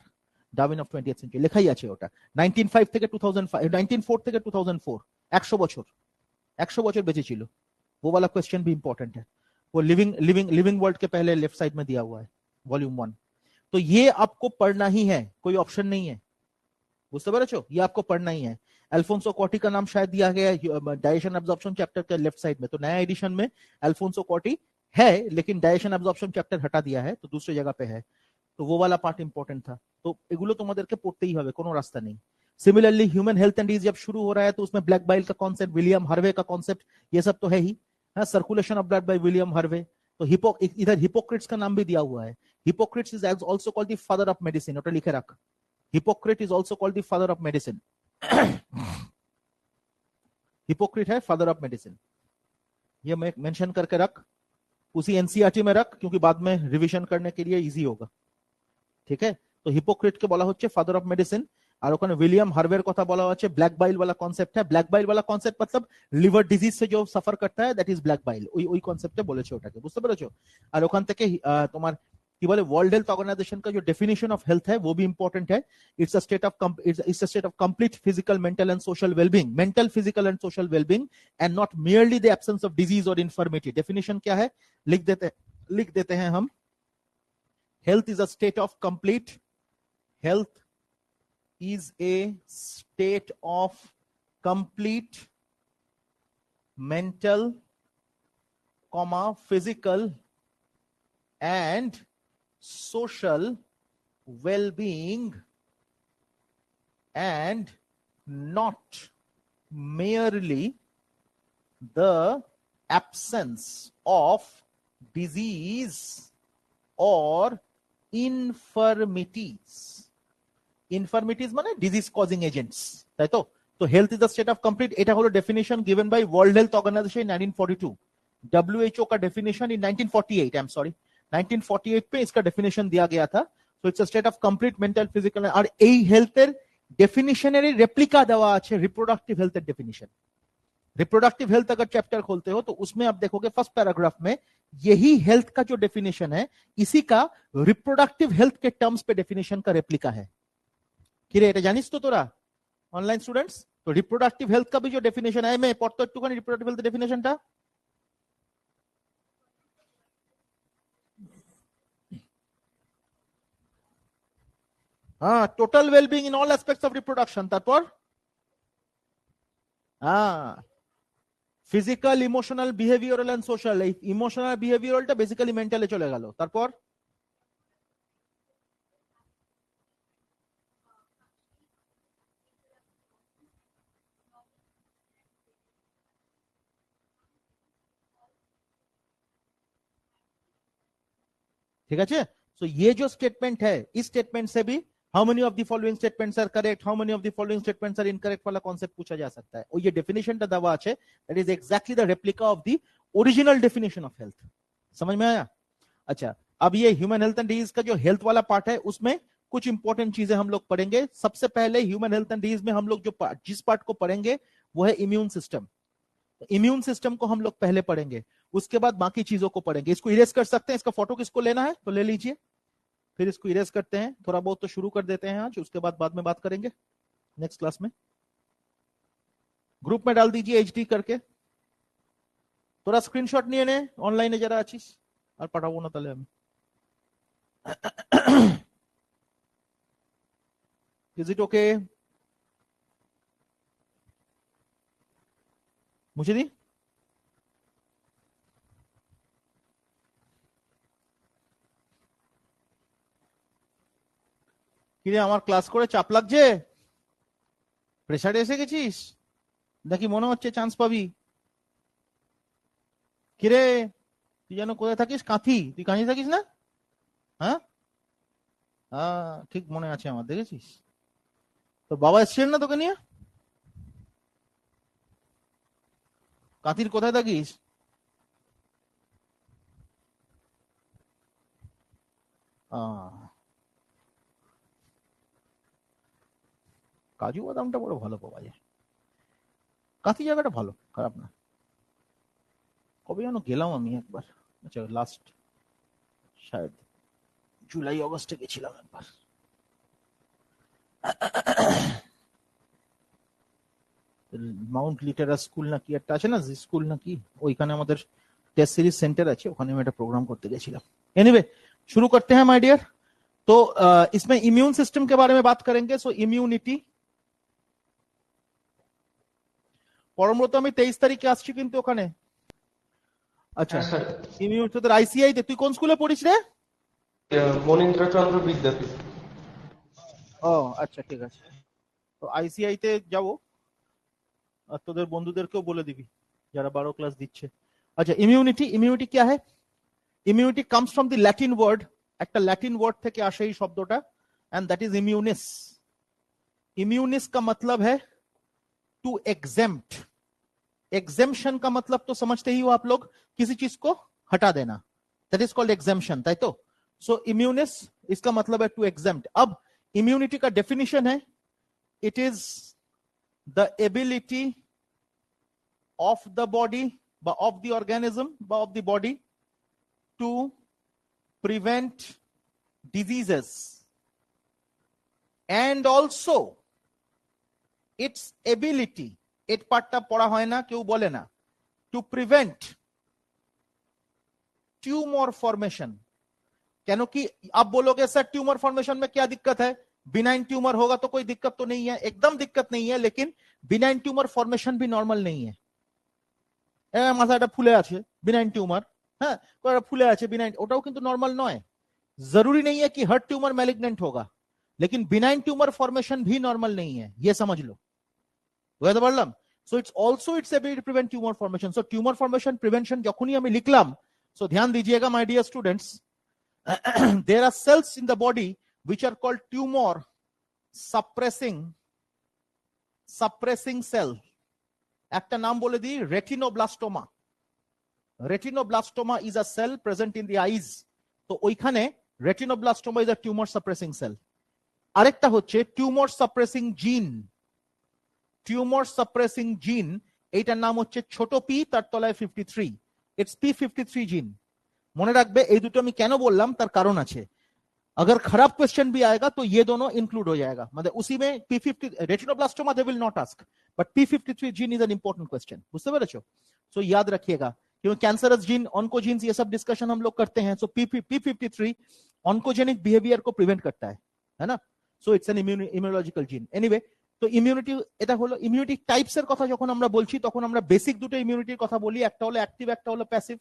Darwin of 20th century, লেখাই আছে ওটা। 1905 থেকে 2005, 1904 থেকে 2004, 100 বছর, 100 বছর বেঁচে ছিল। वो वाला क्वेश्चन भी इंपॉर्टेंट है, वो लिविंग वर्ल्ड के पहले लेफ्ट साइड में दिया हुआ है, वॉल्यूम 1। तो ये आपको पढ़ना ही है, कोई ऑप्शन नहीं है। बुझते পেরেছো? ये आपको पढ़ना ही है। अल्फोंसो कॉटी का नाम शायद दिया गया है डाइजेशन एब्जॉर्प्शन चैप्टर के लेफ्ट साइड में, तो नया एडिशन में अल्फोंसो कॉटी है, लेकिन डाइजेशन एब्जॉर्प्शन चैप्टर हटा दिया है, तो दूसरी जगह पे है, तो वो वाला पार्ट इंपॉर्टेंट था। तो एगुलो তোমাদেরকে পড়তেই হবে, কোনো রাস্তা নেই। Similarly human health and disease जब शुरू हो रहा है तो उसमें ब्लैक बाइल का कॉन्सेप्ट, विलियम हार्वे का कॉन्सेप्ट, ये सब तो है ही, circulation of blood by William Harvey. तो इधर हिपोक्रेट्स का नाम भी दिया हुआ है। Hippocrates is also called the father of medicine, ओटा लिखे रख, Hippocrates is also called the father of medicine. Hippocrates है फादर ऑफ मेडिसिन, ये मैं मेंशन करके रख, उसी एनसीईआरटी में रख, क्योंकि बाद में रिवीजन करने के लिए इजी होगा, ठीक है। तो हिपोक्रेट के बोला হচ্ছে फादर ऑफ मेडिसिन, और ওখানে विलियम हार्वेर কথা বলা হচ্ছে ब्लैक बाइल वाला कॉन्सेप्ट है। ब्लैक बाइल वाला कॉन्सेप्ट मतलब लिवर डिजीज से जो सफर करता है दैट इज ब्लैक बाइल, ওই কনসেপ্টে বলেছে ওটাকে, বুঝতে পেরেছো। আর ওখান থেকে তোমার কি বলে ওয়ার্ল্ড হেলথ অর্গানাইজেশন का जो डेफिनेशन ऑफ हेल्थ है वो भी इंपॉर्टेंट है। It's a state of complete physical, mental and social wellbeing, mental, physical and social wellbeing and not merely the absence of disease और इन्फर्मिटी। डेफिनेशन क्या है लिख देते हैं हम। Health is a state of complete, health is a state of complete mental, physical and social well-being and not merely the absence of disease or infirmities। Infirmities মানে disease causing agents, তাই তো। তো health is the state of complete, এটা হলো definition given by world health organisation 1942, WHO का definition in 1948, I am sorry 1948 पे इसका definition दिया गया था। तो it's a state of complete mental, physical, और এই হেলথের ডেফিনিশনের রেপ্লিকা দেওয়া আছে reproductive health definition. Reproductive health अगर चैप्टर खोलते हो तो उसमें आप देखोगे फर्स्ट पैराग्राफ में यही हेल्थ का जो डेफिनेशन है इसी का रिप्रोडक्टिव हेल्थ के टर्म्स पे डेफिनेशन का रेप्लिका है। किरे এটা জানিস তো তোরা অনলাइन स्टूडेंट्स? तो रिप्रोडक्टिव हेल्थ का भी जो डेफिनेशन है, मैं पढ़तो একটুখানি रिप्रोडक्टिव हेल्थ डेफिनेशनটা। हाँ, total wellbeing in all aspects of reproduction, তারপর हाँ physical, emotional, behavioural and social. এই ইমোশনাল বিহেভিয়ারালটা বেসিক্যালি মেন্টালে চলে গেল, তারপর ठीक है। सो ये जो स्टेटमेंट है, इस स्टेटमेंट से भी how many of the following statements are correct, how many of the following statements are incorrect वाला कॉन्सेप्ट पूछा जा सकता है। और ये डेफिनेशनটা দেওয়া আছে, that is exactly the replica of the original definition of health. समझ में आया? अच्छा, अब ये ह्यूमन हेल्थ एंड डिजीज का जो हेल्थ वाला पार्ट है उसमें कुछ इंपॉर्टेंट चीजें हम लोग पढ़ेंगे। सबसे पहले ह्यूमन हेल्थ एंड डिजीज में हम लोग जो जिस पार्ट को पढ़ेंगे वो है इम्यून सिस्टम। इम्यून सिस्टम को हम लोग पहले पढ़ेंगे, उसके बाद बाकी चीजों को पढ़ेंगे। इसको इरेज कर सकते हैं, इसका फोटो किसको लेना है तो ले लीजिए, फिर इसको इरेज करते हैं। थोड़ा बहुत तो शुरू कर देते हैं आज, उसके बाद में बात करेंगे नेक्स्ट क्लास में। ग्रुप में डाल दीजिए एचडी करके, थोड़ा स्क्रीनशॉट নিয়ে নে অনলাইনে যারা আছিস, আর পাঠাবো না তাহলে আমি। Is it okay? मुझे दी কিরে আমার ক্লাস করে চাপ লাগছে, প্রেসারে এসে গেছিস নাকি মনে হচ্ছে চান্স পাবি? কিরে তুই যেন কোথায় থাকিস? কাঁথি, তুই কাঁথি থাকিস না? হ্যাঁ হ্যাঁ ঠিক মনে আছে আমার, দেখেছিস? তো বাবা এসেছিলেন না তোকে নিয়ে? কাঁথির কোথায় থাকিস? কাজু বাদামটা বড় ভালো পাওয়া যায়, কাঁথি জায়গাটা ভালো, খারাপ না। কবে যেন গেলাম আমি একবার, আচ্ছা লাস্ট শায়দ জুলাই অগস্টে গেছিলাম একবার। মাউন্ট লিটারা স্কুল নাকি একটা আছে না, স্কুল নাকি, ওইখানে আমাদের टेस्ट सीरीज सेंटर আছে, ওখানে আমি একটা প্রোগ্রাম করতে গেছিলাম। एनीवे शुरू करते हैं माय डियर। तो इसमें इम्यून सिस्टम के बारे में बात करेंगे। सो इम्यूनिटी, পরমব্রত আমি 23 তারিখে আসছি কিন্তু ওখানে। আচ্ছা হ্যাঁ স্যার, ইমিউনিটি তোর আইসিআই তে, তুই কোন স্কুলে পড়িস রে? মনীন্দ্রচন্দ্র বিদ্যাপীঠ। ও আচ্ছা ঠিক আছে, তো আইসিআই তে যাবো, আর তোদের বন্ধুদেরকেও বলে দিবি যারা 12 ক্লাস দিচ্ছে। আচ্ছা ইমিউনিটি, ইমিউনিটি क्या है? Immunity comes from the Latin word, একটা ল্যাটিন ওয়ার্ড থেকে আসে এই শব্দটা, and that is immunis. Immunis का मतलब है टू एग्जेम्प्ट। एग्जेम्पशन का मतलब तो समझते ही हो आप लोग, किसी चीज को हटा देना, दैट इज कॉल्ड एग्जेम्पशन, ताई तो। सो इम्यूनिस इसका मतलब है टू एग्जेम्प्ट। अब इम्यूनिटी का डेफिनेशन है, it is the ability of the body, of the organism, of the body to prevent diseases, and also its ability, it পার্টটা পড়া হয় না, কেউ বলে না, to prevent tumor formation। क्यों कि आप बोलोगे सर ट्यूमर फॉर्मेशन में क्या दिक्कत है, बिनाइन ट्यूमर होगा तो कोई दिक्कत तो नहीं है, एकदम दिक्कत नहीं है, लेकिन बिनाइन ट्यूमर फॉर्मेशन भी नॉर्मल नहीं है। মাথাটা ফুলে আছে বিনাইন টিউমার, হ্যাঁ ফুলে আছে বিনাইন, ওটাও কিন্তু নর্মাল নয়। जरूरी नहीं है कि हर ट्यूमर मैलिग्नेंट होगा, लेकिन बिनाइन ट्यूमर फॉर्मेशन भी नॉर्मल नहीं है, ये समझ लो। বললাম, so it's also its ability to prevent tumour formation. So tumour formation prevention যখনই আমি লিখলাম, সো ধ্যান दीजिएगा my dear students, there are cells in the body which are called tumour suppressing cell। একটা নাম বলে দিই, retinoblastoma. Retinoblastoma is a cell present in the eyes, তো ওইখানে retinoblastoma is a tumour suppressing sell. আরেকটা হচ্ছে টিউমার সাপ্রেসিং জিন। Tumour suppressing জিন, এইটার নাম হচ্ছে ছোট পি, তার তলায় 53, ইটস P53 জিন। মনে রাখবে এই দুটো আমি কেন বললাম, তার কারণ আছে। अगर खराब क्वेश्चन भी आएगा तो ये दोनों इंक्लूड हो जाएगा, मतलब उसी में P50 retinoblastoma they will not ask, but P53 gene is an important question, बुझते পেরেছো? सो याद रखिएगा, क्योंकि कैंसरस जीन, ऑन्कोजीन्स, ये सब डिस्कशन हम लोग करते हैं। सो P53 ऑन्कोजेनिक बिहेवियर को प्रिवेंट करता है ना। So it's an immunological gene. Anyway, তো ইমিউনিটি এটা হলো। ইমিউনিটি টাইপসের কথা যখন আমরা বলছি তখন আমরা বেসিক দুটো ইমিউনিটির কথা বলি, একটা হলো অ্যাক্টিভ, একটা হলো passive.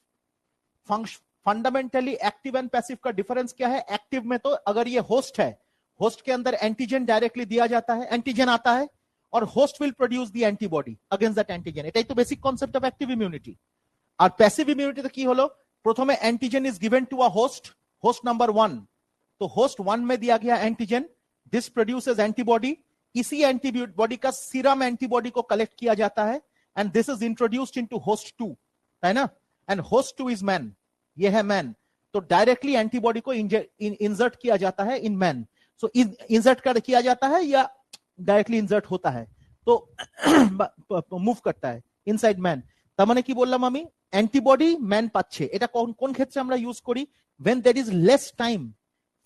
Fundamentally active and passive का डिफरेंस क्या है? एक्टिव में तो अगर ये होस्ट है, होस्ट के अंदर एंटीजन डायरेक्टली दिया जाता है, एंटीजन आता है और host will produce the antibody against that antigen. এটাই তো basic concept of active immunity. আর প্যাসিভ ইমিউনিটি তো কি হলো? প্রথমে antigen is given to a host, host number 1, तो होस्ट 1 में दिया गया एंटीजन, दिस प्रोड्यूसेस एंटीबॉडी। इसी एंटीबॉडी का सीरम एंटीबॉडी को कलेक्ट किया जाता है and this is introduced into host 2, है ना। एंड होस्ट 2 इज मैन, ये है मैन। तो डायरेक्टली एंटीबॉडी को इंसर्ट किया जाता है इन मैन। सो इंसर्ट कर किया जाता है या डायरेक्टली इंसर्ट होता है, तो मूव करता है इनसाइड मैन। তার মানে কি বললাম আমি, অ্যান্টিবডি ম্যান পাচ্ছে। এটা কোন ক্ষেত্রে আমরা ইউজ করি? when there is less time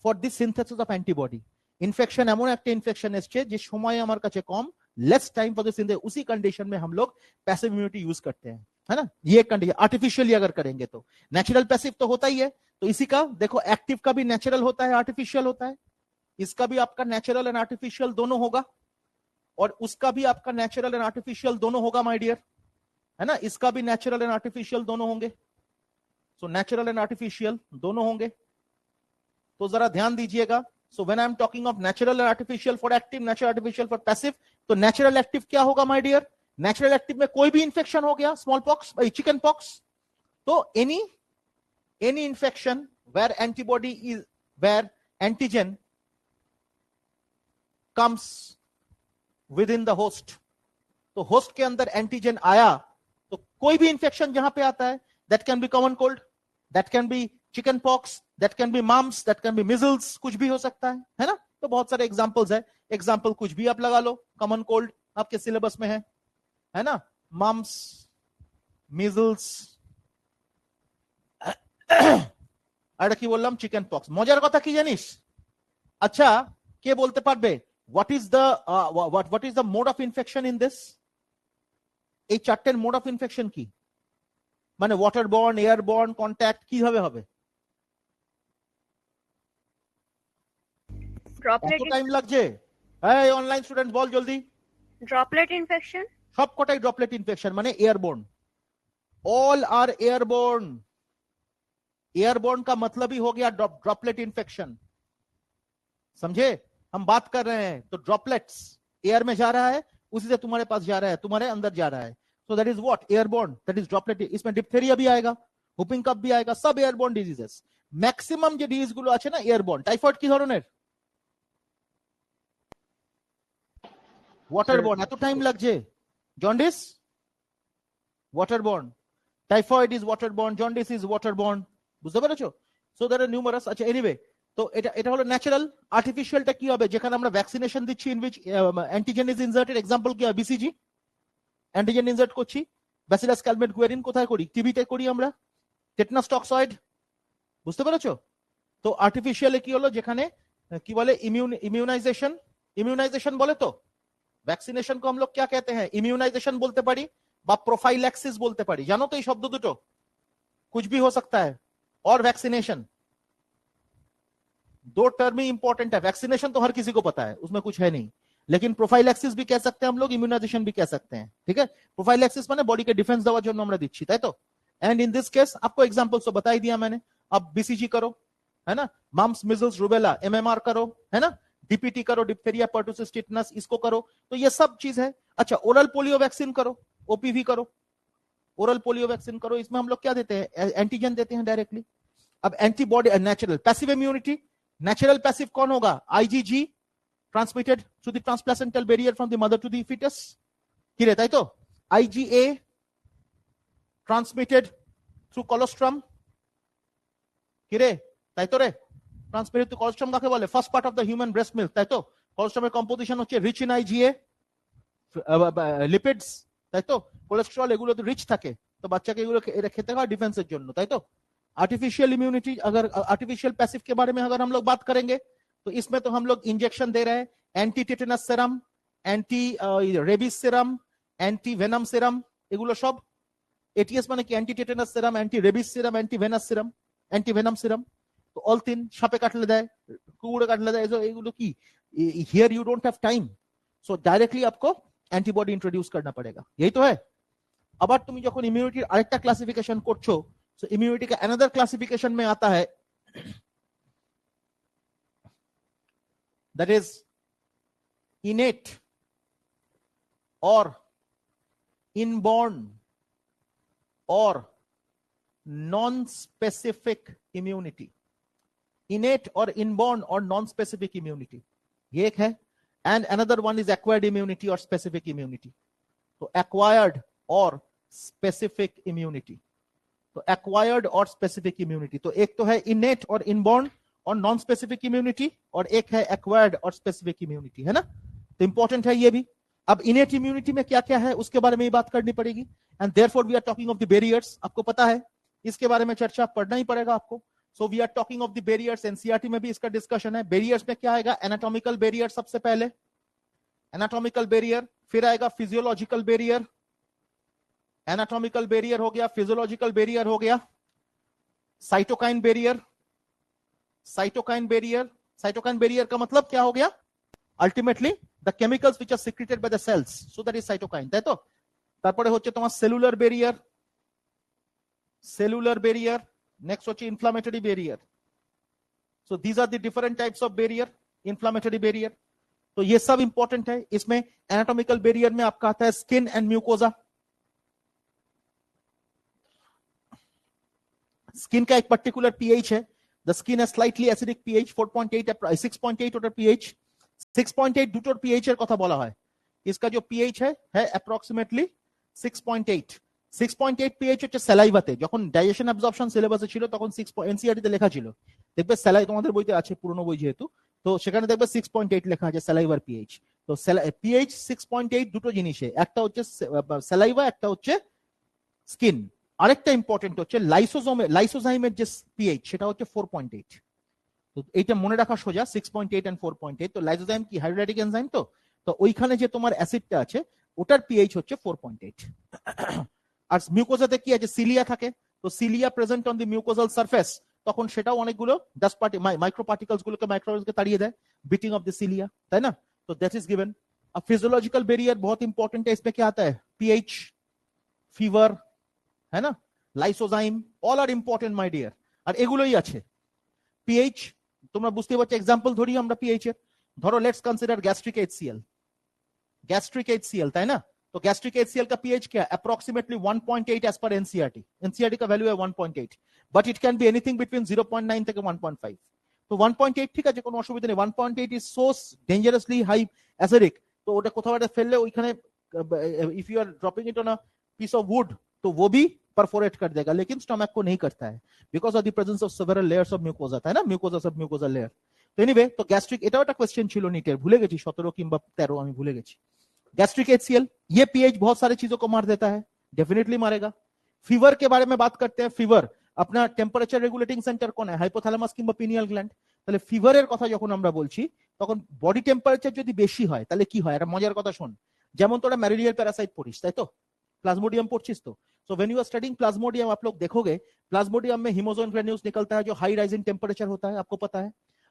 for the synthesis of antibody। Infection এমন একটা ইনফেকশন এসছে যে সময় আমার কাছে কম, less time for the synthesis, उसी कंडीशन में हम लोग पैसिव इम्यूनिटी यूज करते हैं, है ना। ये कंडीशन आर्टिफिशियली अगर करेंगे तो, नेचुरल पैसिव तो होता ही है। तो इसी का देखो, एक्टिव का भी नेचुरल होता है, आर्टिफिशियल होता है। इसका भी आपका नेचुरल एंड आर्टिफिशियल दोनों होगा, और उसका भी आपका नेचुरल एंड आर्टिफिशियल दोनों होगा माय डियर, है ना। इसका भी नेचुरल एंड आर्टिफिशियल दोनों होंगे। सो नेचुरल एंड आर्टिफिशियल दोनों होंगे, तो जरा ध्यान दीजिएगा। So when I am talking of natural and artificial for active, natural artificial for passive, तो नेचुरल एक्टिव क्या होगा माय डियर? नेचुरल एक्टिव में कोई भी इंफेक्शन हो गया, स्मॉल पॉक्स, चिकन पॉक्स, तो any infection where antibody is, where antigen comes within the host, तो होस्ट के अंदर एंटीजन आया, तो कोई भी इंफेक्शन जहां पे आता है, that can be common cold, that can be chicken pox, that can be mumps, that can be measles, कुछ भी हो सकता है ना। तो बहुत सारे एग्जांपल्स है, एग्जांपल कुछ भी आप लगा लो। कॉमन कोल्ड आपके सिलेबस में है ना, मम्स, मिजल्स, আর কি বললাম, চিকেন পক্স। মজার কথা কি জানিস? আচ্ছা, কে বলতে পারবে what is the mode of infection in this? এই চারটের মোড অফ ইনফেকশন কি? মানে water born, air born, contact, কিভাবে হবে? ড্রপলেট টাইম লাগছে? এই অনলাইন স্টুডেন্ট বল জলদি। Droplet infection. সবকটাই ড্রপলেট ইনফেকশন, মানে airborne, all are airborne. Airborne का मतलब ही हो गया ड्रॉपलेट इन्फेक्शन, समझे? हम बात कर रहे हैं तो ड्रॉपलेट्स एयर में जा रहा है, उसी से तुम्हारे पास जा रहा है, तुम्हारे अंदर जा रहा है, सो that is what, airborne, that is droplet. इसमें डिप्थेरिया भी आएगा, হুপিং কাপ भी आएगा, सब एयरबोर्न डिजीजेस। मैक्सिमम যে ডিজিজ গুলো আছে না এয়ারবोर्न, টাইফয়েড কি ধরনের? ওয়াটারবোর্ন, এত টাইম লাগছে। Jaundice waterborne, typhoid is waterborne, jaundice is waterborne, বুঝতে পেরেছো? So that are numerous. আচ্ছা এনিওয়ে, তো এটা হলো ন্যাচারাল। আর্টিফিশিয়ালটা কি হবে? যেখানে আমরা ভ্যাকসিনেশন দিচ্ছি, in which antigen is inserted. Example কি হয়? বিসিজি, অ্যান্টিজেন ইনসার্ট করছি। ব্যাসিলাস ক্যালমেট-গুয়েরিন কোথায় করি? টিবিতে করি আমরা। টেটনাস টক্সয়েড, বুঝতে পেরেছো? তো আর্টিফিশিয়ালে কি হলো? যেখানে কি বলে ইমিউনাইজেশন, ইমিউনাইজেশন বলে তো। ভ্যাকসিনেশন को हम लोग क्या कहते हैं? ইমিউনাইজেশন বলতে পারি বা প্রোফাইল্যাক্সিস বলতে পারি। জানো তো এই শব্দ দুটো? कुछ भी हो सकता है। और वैक्सीनेशन, दो टर्म ही इंपॉर्टेंट है। वैक्सीनेशन तो हर किसी को पता है, उसमें कुछ है नहीं, लेकिन प्रोफाइलैक्सिस भी कह सकते हैं हम लोग, इम्यूनाइजेशन भी कह सकते हैं। ठीक है, प्रोफाइलैक्सिस माने बॉडी के डिफेंस देওয়ার জন্য আমরা দিচ্ছি, তাই তো? एंड इन दिस केस आपको एग्जांपल्स तो बता ही दिया मैंने। अब बीसीजी करो, है ना, मम्स मिजल्स रूबेला, एमएमआर करो, है ना, डीपीटी करो, डिप्थेरिया पर्टुसिस टिटनस, इसको करो, तो ये सब चीज है। अच्छा, ओरल पोलियो वैक्सीन करो, ओपीवी करो, ओरल पोलियो वैक्सीन करो। इसमें हम लोग क्या देते हैं? एंटीजन देते हैं डायरेक्टली। अब antibody, natural passive immunity, natural passive कौन होगा? IgG, transmitted through the transplacental barrier from the mother to the foetus, কি রে, তাই তো? आईजीए ट्रांसमिटेड थ्रू कोलोस्ट्रम, কি রে, তাই তো রে? ট্রান্সমিটেড থ্রু কোলোস্ট্রাম কাকে বলে? First part of the human breast milk, তাই তো? কোলোস্ট্রামের কম্পোজিশন হচ্ছে রিচ ইন আইজিএ, লিপিডস, তাই তো? কোলেস্টেরল এগুলো তো রিচ থাকে, তো বাচ্চাকে এগুলো এটা খেতে হয় ডিফেন্সের জন্য, তাই তো? आर्टिफिशियल इम्यूनिटी, अगर आर्टिफिशियल पैसिव के बारे में अगर हम लोग बात करेंगे तो इसमें तो हम लोग इंजेक्शन दे रहे हैं, anti tetanus serum, anti rabies serum, anti venom serum, এগুলো সব। এটিএস মানে কি? Anti tetanus serum, anti rabies serum, anti venous serum, anti venom serum. তো অল তিন, সাপে কাটলে দেয়, কুকুরে কাটলে দেয়, এগুলো কি? Here you don't have time, so directly आपको অ্যান্টিবডি इंट्रोड्यूस करना पड़ेगा, यही तो है। আবার তুমি যখন ইমিউনিটির আরেকটা ক্লাসিফিকেশন করছো, सो इम्यूनिटी का अनदर क्लासिफिकेशन में आता है, दैट इज इनेट और इनबॉर्न और नॉन स्पेसिफिक इम्यूनिटी। इनेट और इनबॉर्न और नॉन स्पेसिफिक इम्यूनिटी, ये एक है। And another one is acquired immunity और स्पेसिफिक इम्यूनिटी। तो एक्वायर्ड और स्पेसिफिक इम्यूनिटी, तो एक्वायर्ड और स्पेसिफिक इम्यूनिटी, तो एक तो है इनेट और इनबॉर्न और नॉन स्पेसिफिक इम्यूनिटी, और एक है एक्वायर्ड और स्पेसिफिक इम्यूनिटी, है ना? तो इंपॉर्टेंट है ये भी। अब इनेट इम्यूनिटी में क्या क्या है उसके बारे में ही बात करनी पड़ेगी। And therefore we are talking of the barriers, आपको पता है इसके बारे में चर्चा पढ़ना ही पड़ेगा आपको। So we are talking of the barriers, NCERT में भी इसका डिस्कशन है। बैरियर्स में क्या आएगा? एनाटॉमिकल बैरियर सबसे पहले, एनाटॉमिकल बैरियर, फिर आएगा फिजियोलॉजिकल बैरियर, एनाटॉमिकल बैरियर हो गया, फिजियोलॉजिकल बैरियर हो गया, cytokine barrier, cytokine barrier, cytokine barrier का मतलब क्या हो गया? Ultimately the chemicals which are secreted by the cells, so that is cytokine, তাই তো? তারপরে হচ্ছে তোমার cellular barrier, cellular barrier, next হচ্ছে inflammatory barrier. So these are the different types of barrier, inflammatory barrier. तो ये सब इंपॉर्टेंट है। इसमें एनाटॉमिकल बैरियर में आपका आता है स्किन एंड म्यूकोजा। स्किन का एक पर्टिकुलर पीएच है, द स्किन है स्लाइटली एसिडिक पीएच 4.8 6.8 ওটার pH 6.8 দুটোর pH এর কথা বলা হয়। इसका जो pH है অ্যাপ্রক্সিমেটলি 6.8 6.8 pH হচ্ছে স্যালাইভাতে। যখন ডাইজেশন অ্যাবজর্পশন সিলেবাসে ছিল তখন 6 এনসিইআরটি তে লেখা ছিল, দেখবে স্যালাই তোমাদের বইতে আছে, পুরনো বই যেহেতু, তো সেখানে দেখবে 6.8 লেখা আছে স্যালাইভার pH। তো pH 6.8 দুটো জিনিসে, একটা হচ্ছে স্যালাইভা, একটা হচ্ছে স্কিন। আরেকটা ইম্পর্টেন্ট হচ্ছে লাইসোজাইমের যে পিএইচ সেটা হচ্ছে 4.8। তো এইটা মনে রাখা সোজা, 6.8 এন্ড 4.8। তো লাইসোজাইম কি হাইড্রোলাইটিক এনজাইম, তো ওইখানে যে তোমার অ্যাসিডটা আছে ওটার পিএইচ হচ্ছে 4.8। আর মিউকোজাতে কি আছে? সিলিয়া থাকে, তো cilia present on the mucosal surface, তখন সেটাও অনেকগুলো মাইক্রো পার্টিকলস গুলোকে, মাইক্রোঅর্গানিজমকে তাড়িয়ে দেয়, বিটিং অফ দি সিলিয়া, তাই না? তো দ্যাট ইজ গিভেন। अब फिजियोलॉजिकल बैरियर बहुत इंपॉर्टेंट है, इसमें क्या आता है? पीएच, फीवर, है ना, lysozyme, all are important my dear. আর এগুলোই আছে। পিএইচ তোমরা বুঝতে পারছো, এক্সাম্পল ধরি আমরা পিএইচ এর, ধরো let's consider gastric HCl, gastric HCl, তাই না? तो गैस्ट्रिक HCl का pH क्या है? Approximately 1.8 as per NCERT. NCERT का वैल्यू है 1.8, but it can be anything between 0.9 থেকে 1.5। তো 1.8 ঠিক আছে, কোনো অসুবিধা নেই। 1.8 is so dangerously high acidic, তো ওটা কোথাও একটা ফেললে ওইখানে if you are dropping it on a piece of wood तो वो भी परफोरेट कर देगा, लेकिन स्टमक को नहीं करता है because of the presence of several layers of mucosa, है ना, म्यूकोजा सब म्यूकोजा लेयर। তো এনিওয়ে, তো গ্যাস্ট্রিক, এটাও একটা কোশ্চেন ছিল নিটের, ভুলে গেছি 17 কিংবা 13 আমি ভুলে গেছি। गैस्ट्रिक HCl, ये पीएच बहुत सारी चीजों को मार देता है, डेफिनेटली मारेगा। फीवर के बारे में बात करते हैं, फीवर अपना टेम्पारेचार रेगुलेटिंग सेंटर কোন है? हाइपोथैलेमास কিংবা পিনিয়াল গ্ল্যান্ড। তাহলে ফিভারের কথা যখন আমরা বলছি তখন বডি টেম্পারেচার যদি বেশি হয় তাহলে কি হয়? একটা মজার কথা শোন, যেমন তোরা ম্যালেরিয়াল প্যারাসাইট পড়িস, তাই তো? प्लाज्मोडियम पढ़िस तो। So when you are studying plasmodium, आप लोग देखोगे प्लाज्मोडियम में हिमोजोन ग्रेन्यूल्स निकलता है जो हाई राइजिंग टेम्परेचर होता है, आपको पता है।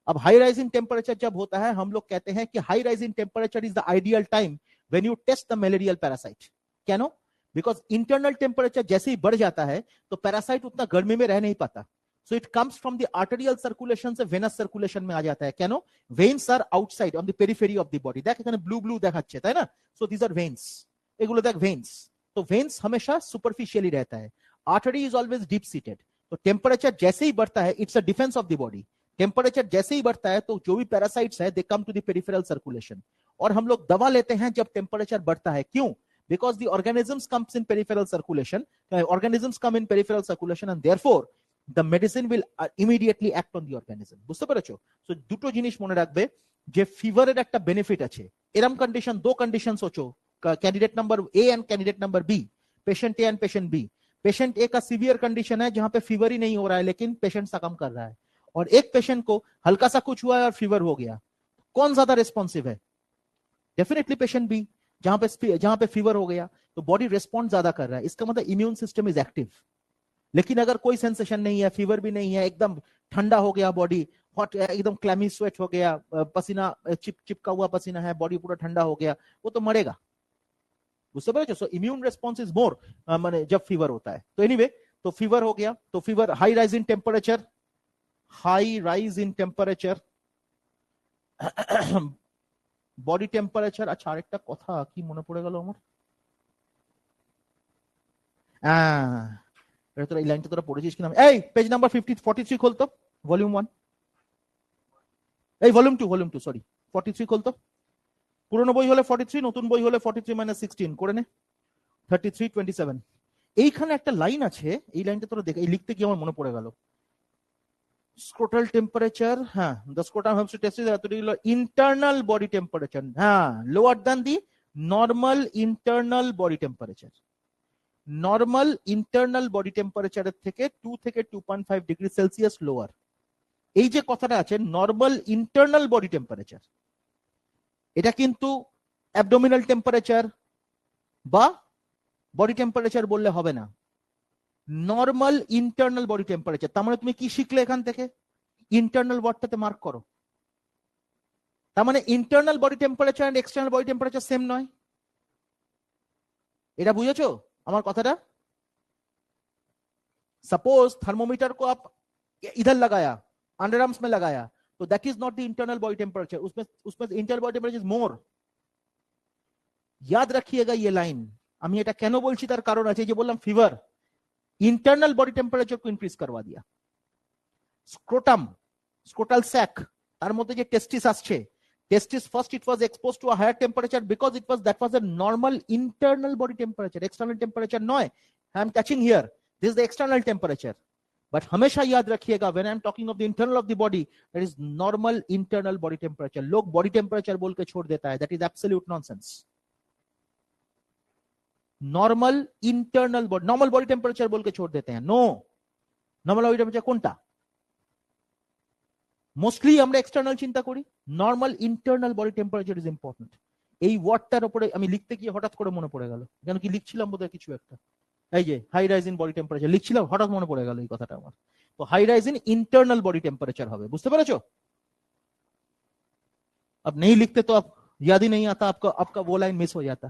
अब हाई राइजिंग टेम्परेचर जब होता है, हम लोग कहते हैं कि high rising temperature is the ideal time when you test the malarial parasite. क्या नो? बिकॉज इंटरनल टेम्परेचर जैसे ही बढ़ जाता है तो पैरासाइट उतना गर्मी में रह नहीं पाता, so it comes from the arterial circulation से वेनस सर्कुलेशन में आ जाता है। क्या नो? Veins are outside on the periphery of the body. देख এখানে ব্লু ব্লু দেখাচ্ছে, তাই না? সো দিস আর ভেन्स, এগুলো দেখ ভেन्स। तो वेन्स हमेशा सुपरफिशियली रहता है, artery is always deep seated. तो टेम्परेचर जैसे ही बढ़ता है, it's a defence of the body. Temperature जैसे ही बढ़ता है तो जो भी पैरासाइट्स है they come to the peripheral circulation, और हम लोग दवा लेते हैं जब टेम्परेचर बढ़ता है। क्यों? Because the organisms comes in peripheral circulation, organisms come in peripheral circulation and therefore the medicine will immediately act on the organism। বুঝতে পেরেছো? সো দুটো জিনিস মনে রাখবে যে ফিভারের একটা বেনিফিট আছে। এরকম কন্ডিশন, दो कंडीशन सोचो, candidate number A and candidate number B, patient A and patient B. Patient A का सीवियर कंडीशन है जहां पे फीवर ही नहीं हो रहा है लेकिन पेशेंट सकम कर रहा है, और एक पेशेंट को हल्का सा कुछ हुआ है और फीवर हो गया। कौन ज्यादा रिस्पॉन्सिव है? डेफिनेटली पेशेंट बी, जहां पे फीवर हो गया तो बॉडी रिस्पॉन्ड ज्यादा कर रहा है, इसका मतलब इम्यून सिस्टम इज एक्टिव। लेकिन अगर कोई सेंसेशन नहीं है, फीवर भी नहीं है, एकदम ठंडा हो गया बॉडी, हॉट, एकदम क्लैमी स्वेट हो गया, पसीना चिपका हुआ पसीना है, बॉडी पूरा ठंडा हो गया, वो तो मरेगा। बुझते पेरेছো? So immune response is more माने जब फीवर होता है। तो एनीवे, तो फीवर हो गया, तो fever, high rise in temperature, high rise in temperature, body temperature. अच्छा, আরেকটা কথা কি মনে পড়ে গেল আমার, এটা তোরা এই লাইনটা তোরা পড়েছিস কিনা? এই পেজ নাম্বার 43 খোল তো, ভলিউম 1, এই ভলিউম 2 সরি 43 খোল তো। পুরনো বই হলে 43, নতুন বই হলে 43 - 16 করে নে, 33-27। এইখানে একটা লাইন আছে, এই লাইনটা তোরা দেখ, এই লিখতে কি আমার মনে পড়ে গেল। স্ক্রোটাল টেম্পারেচার, হ্যাঁ, the scrotum haves to test internal body temperature, হ্যাঁ, lower than the normal internal body temperature. Normal internal body টেম্পারেচারের থেকে 2 থেকে 2.5 ডিগ্রি সেলসিয়াস লোয়ার। এই যে কথাটা আছে নর্মাল ইন্টারনাল বডি টেম্পারেচার, এটা কিন্তু অ্যাবডোমিনাল টেম্পারেচার বা বডি টেম্পারেচার বললে হবে না, নর্মাল ইন্টারনাল বডি টেম্পারেচার। তার মানে তুমি কি শিখলে এখান থেকে? ইন্টারনাল ওয়ার্ডটাতে মার্ক করো। তার মানে internal body temperature and external body temperature same নয়। এটা বুঝেছো আমার কথাটা? सपोज थर्मोमीटर को आप इधर लगाया, अंडर आर्म्स में लगाया, तो that is not the internal body temperature, उसमें internal body temperature is more. याद रखिएगा ये लाइन। আমি এটা কেন বলছি তার কারণ আছে, যে বললাম ফিভার ইন্টারনাল বডি টেম্পারেচার को इंक्रीज करवा दिया। স্ক্রোটাম, স্ক্রোটাল স্যাক, তার মধ্যে যে টেস্টিস আসছে, testis first it was exposed to a higher temperature because that was a normal internal body temperature, external temperature noy, I am touching here, this is the external temperature, but हमेशा याद रखिएगा when I am talking of the internal of the body, that is normal internal body temperature। लोग body temperature बोल के छोड़ देता है, that is absolute nonsense। normal internal body, normal body temperature बोल के छोड़ देते हैं, no, normal body temperature কোনটা? মোস্টলি আমরা এক্সটার্নাল চিন্তা করি, normal internal body temperature is important. এই ওয়ার্ডটার উপরে আমি লিখতে গিয়ে হঠাৎ করে মনে পড়ে গেল, কেন কি লিখছিলাম বোধহয় কিছু একটা, এই যে high rise in body temperature লিখছিলাম, হঠাৎ মনে পড়ে গেল এই কথাটা আমার। তো high rise in internal body temperature হবে, বুঝতে পেরেছো? अब नहीं लिखते तो आप याद ही नहीं आता आपका, आपका वो लाइन मिस हो जाता।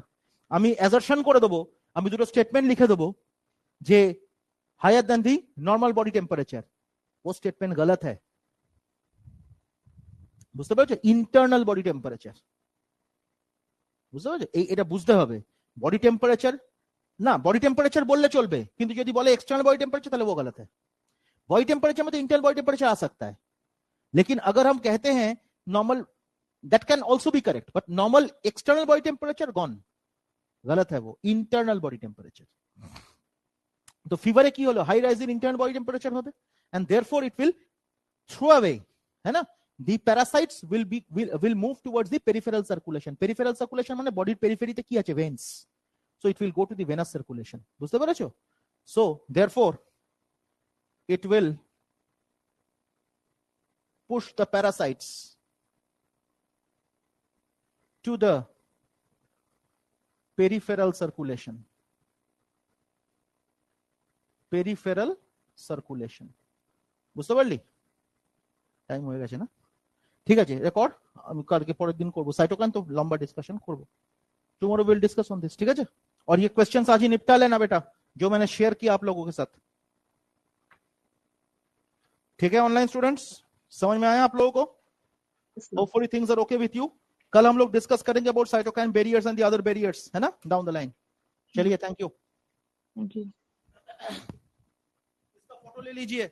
আমি অ্যাজারশন করে দেবো, আমি দুটো স্টেটমেন্ট লিখে দেবো যে higher than the normal body temperature, वो স্টেটমেন্ট गलत है। বুঝতে পারছো? ইন্টারনাল বডি টেম্পারেচার, বুঝতে পারছো? এটা বুঝতে হবে। বডি টেম্পারেচার না, বডি টেম্পারেচার বললে চলবে, কিন্তু যদি বলে एक्सटर्नल बॉडी टेम्परेचर তাহলে वो गलत है। बॉडी टेम्परेचर में तो इंटरनल बॉडी टेम्परेचर आ सकता है, लेकिन अगर हम कहते हैं normal, that can also be correct, but normal external body temperature gone, गलत है, वो इंटरनल बॉडी टेम्परेचर। तो फीवर की হলো high rise in internal body temperature হবে, and therefore it will throw away, है ना, the parasites will move towards the peripheral circulation। peripheral circulation মানে বডির পেরিফেরিতে কি আছে? veins, so it will go to the venous circulation। বুঝতে পেরেছো? so therefore it will push the parasites to the peripheral circulation, peripheral circulation। বুঝতে পারলি? Time হয়ে গেছে না? ঠিক আছে, রেকর্ড আমি কালকে পরের दिन করব, साइटोकाइन तो लंबा डिस्कशन করব, tomorrow will discuss on this. ठीक है? और ये क्वेश्चंस आज ही निपटा लेना बेटा, जो मैंने शेयर किया आप लोगों के साथ। ठीक है ऑनलाइन स्टूडेंट्स, समझ में आया आप लोगों को? Hopefully things are okay with you. कल हम लोग डिस्कस करेंगे about cytokine barriers and the other barriers, है ना, डाउन द लाइन। चलिए, थैंक यू। Thank you. इसका फोटो ले लीजिए।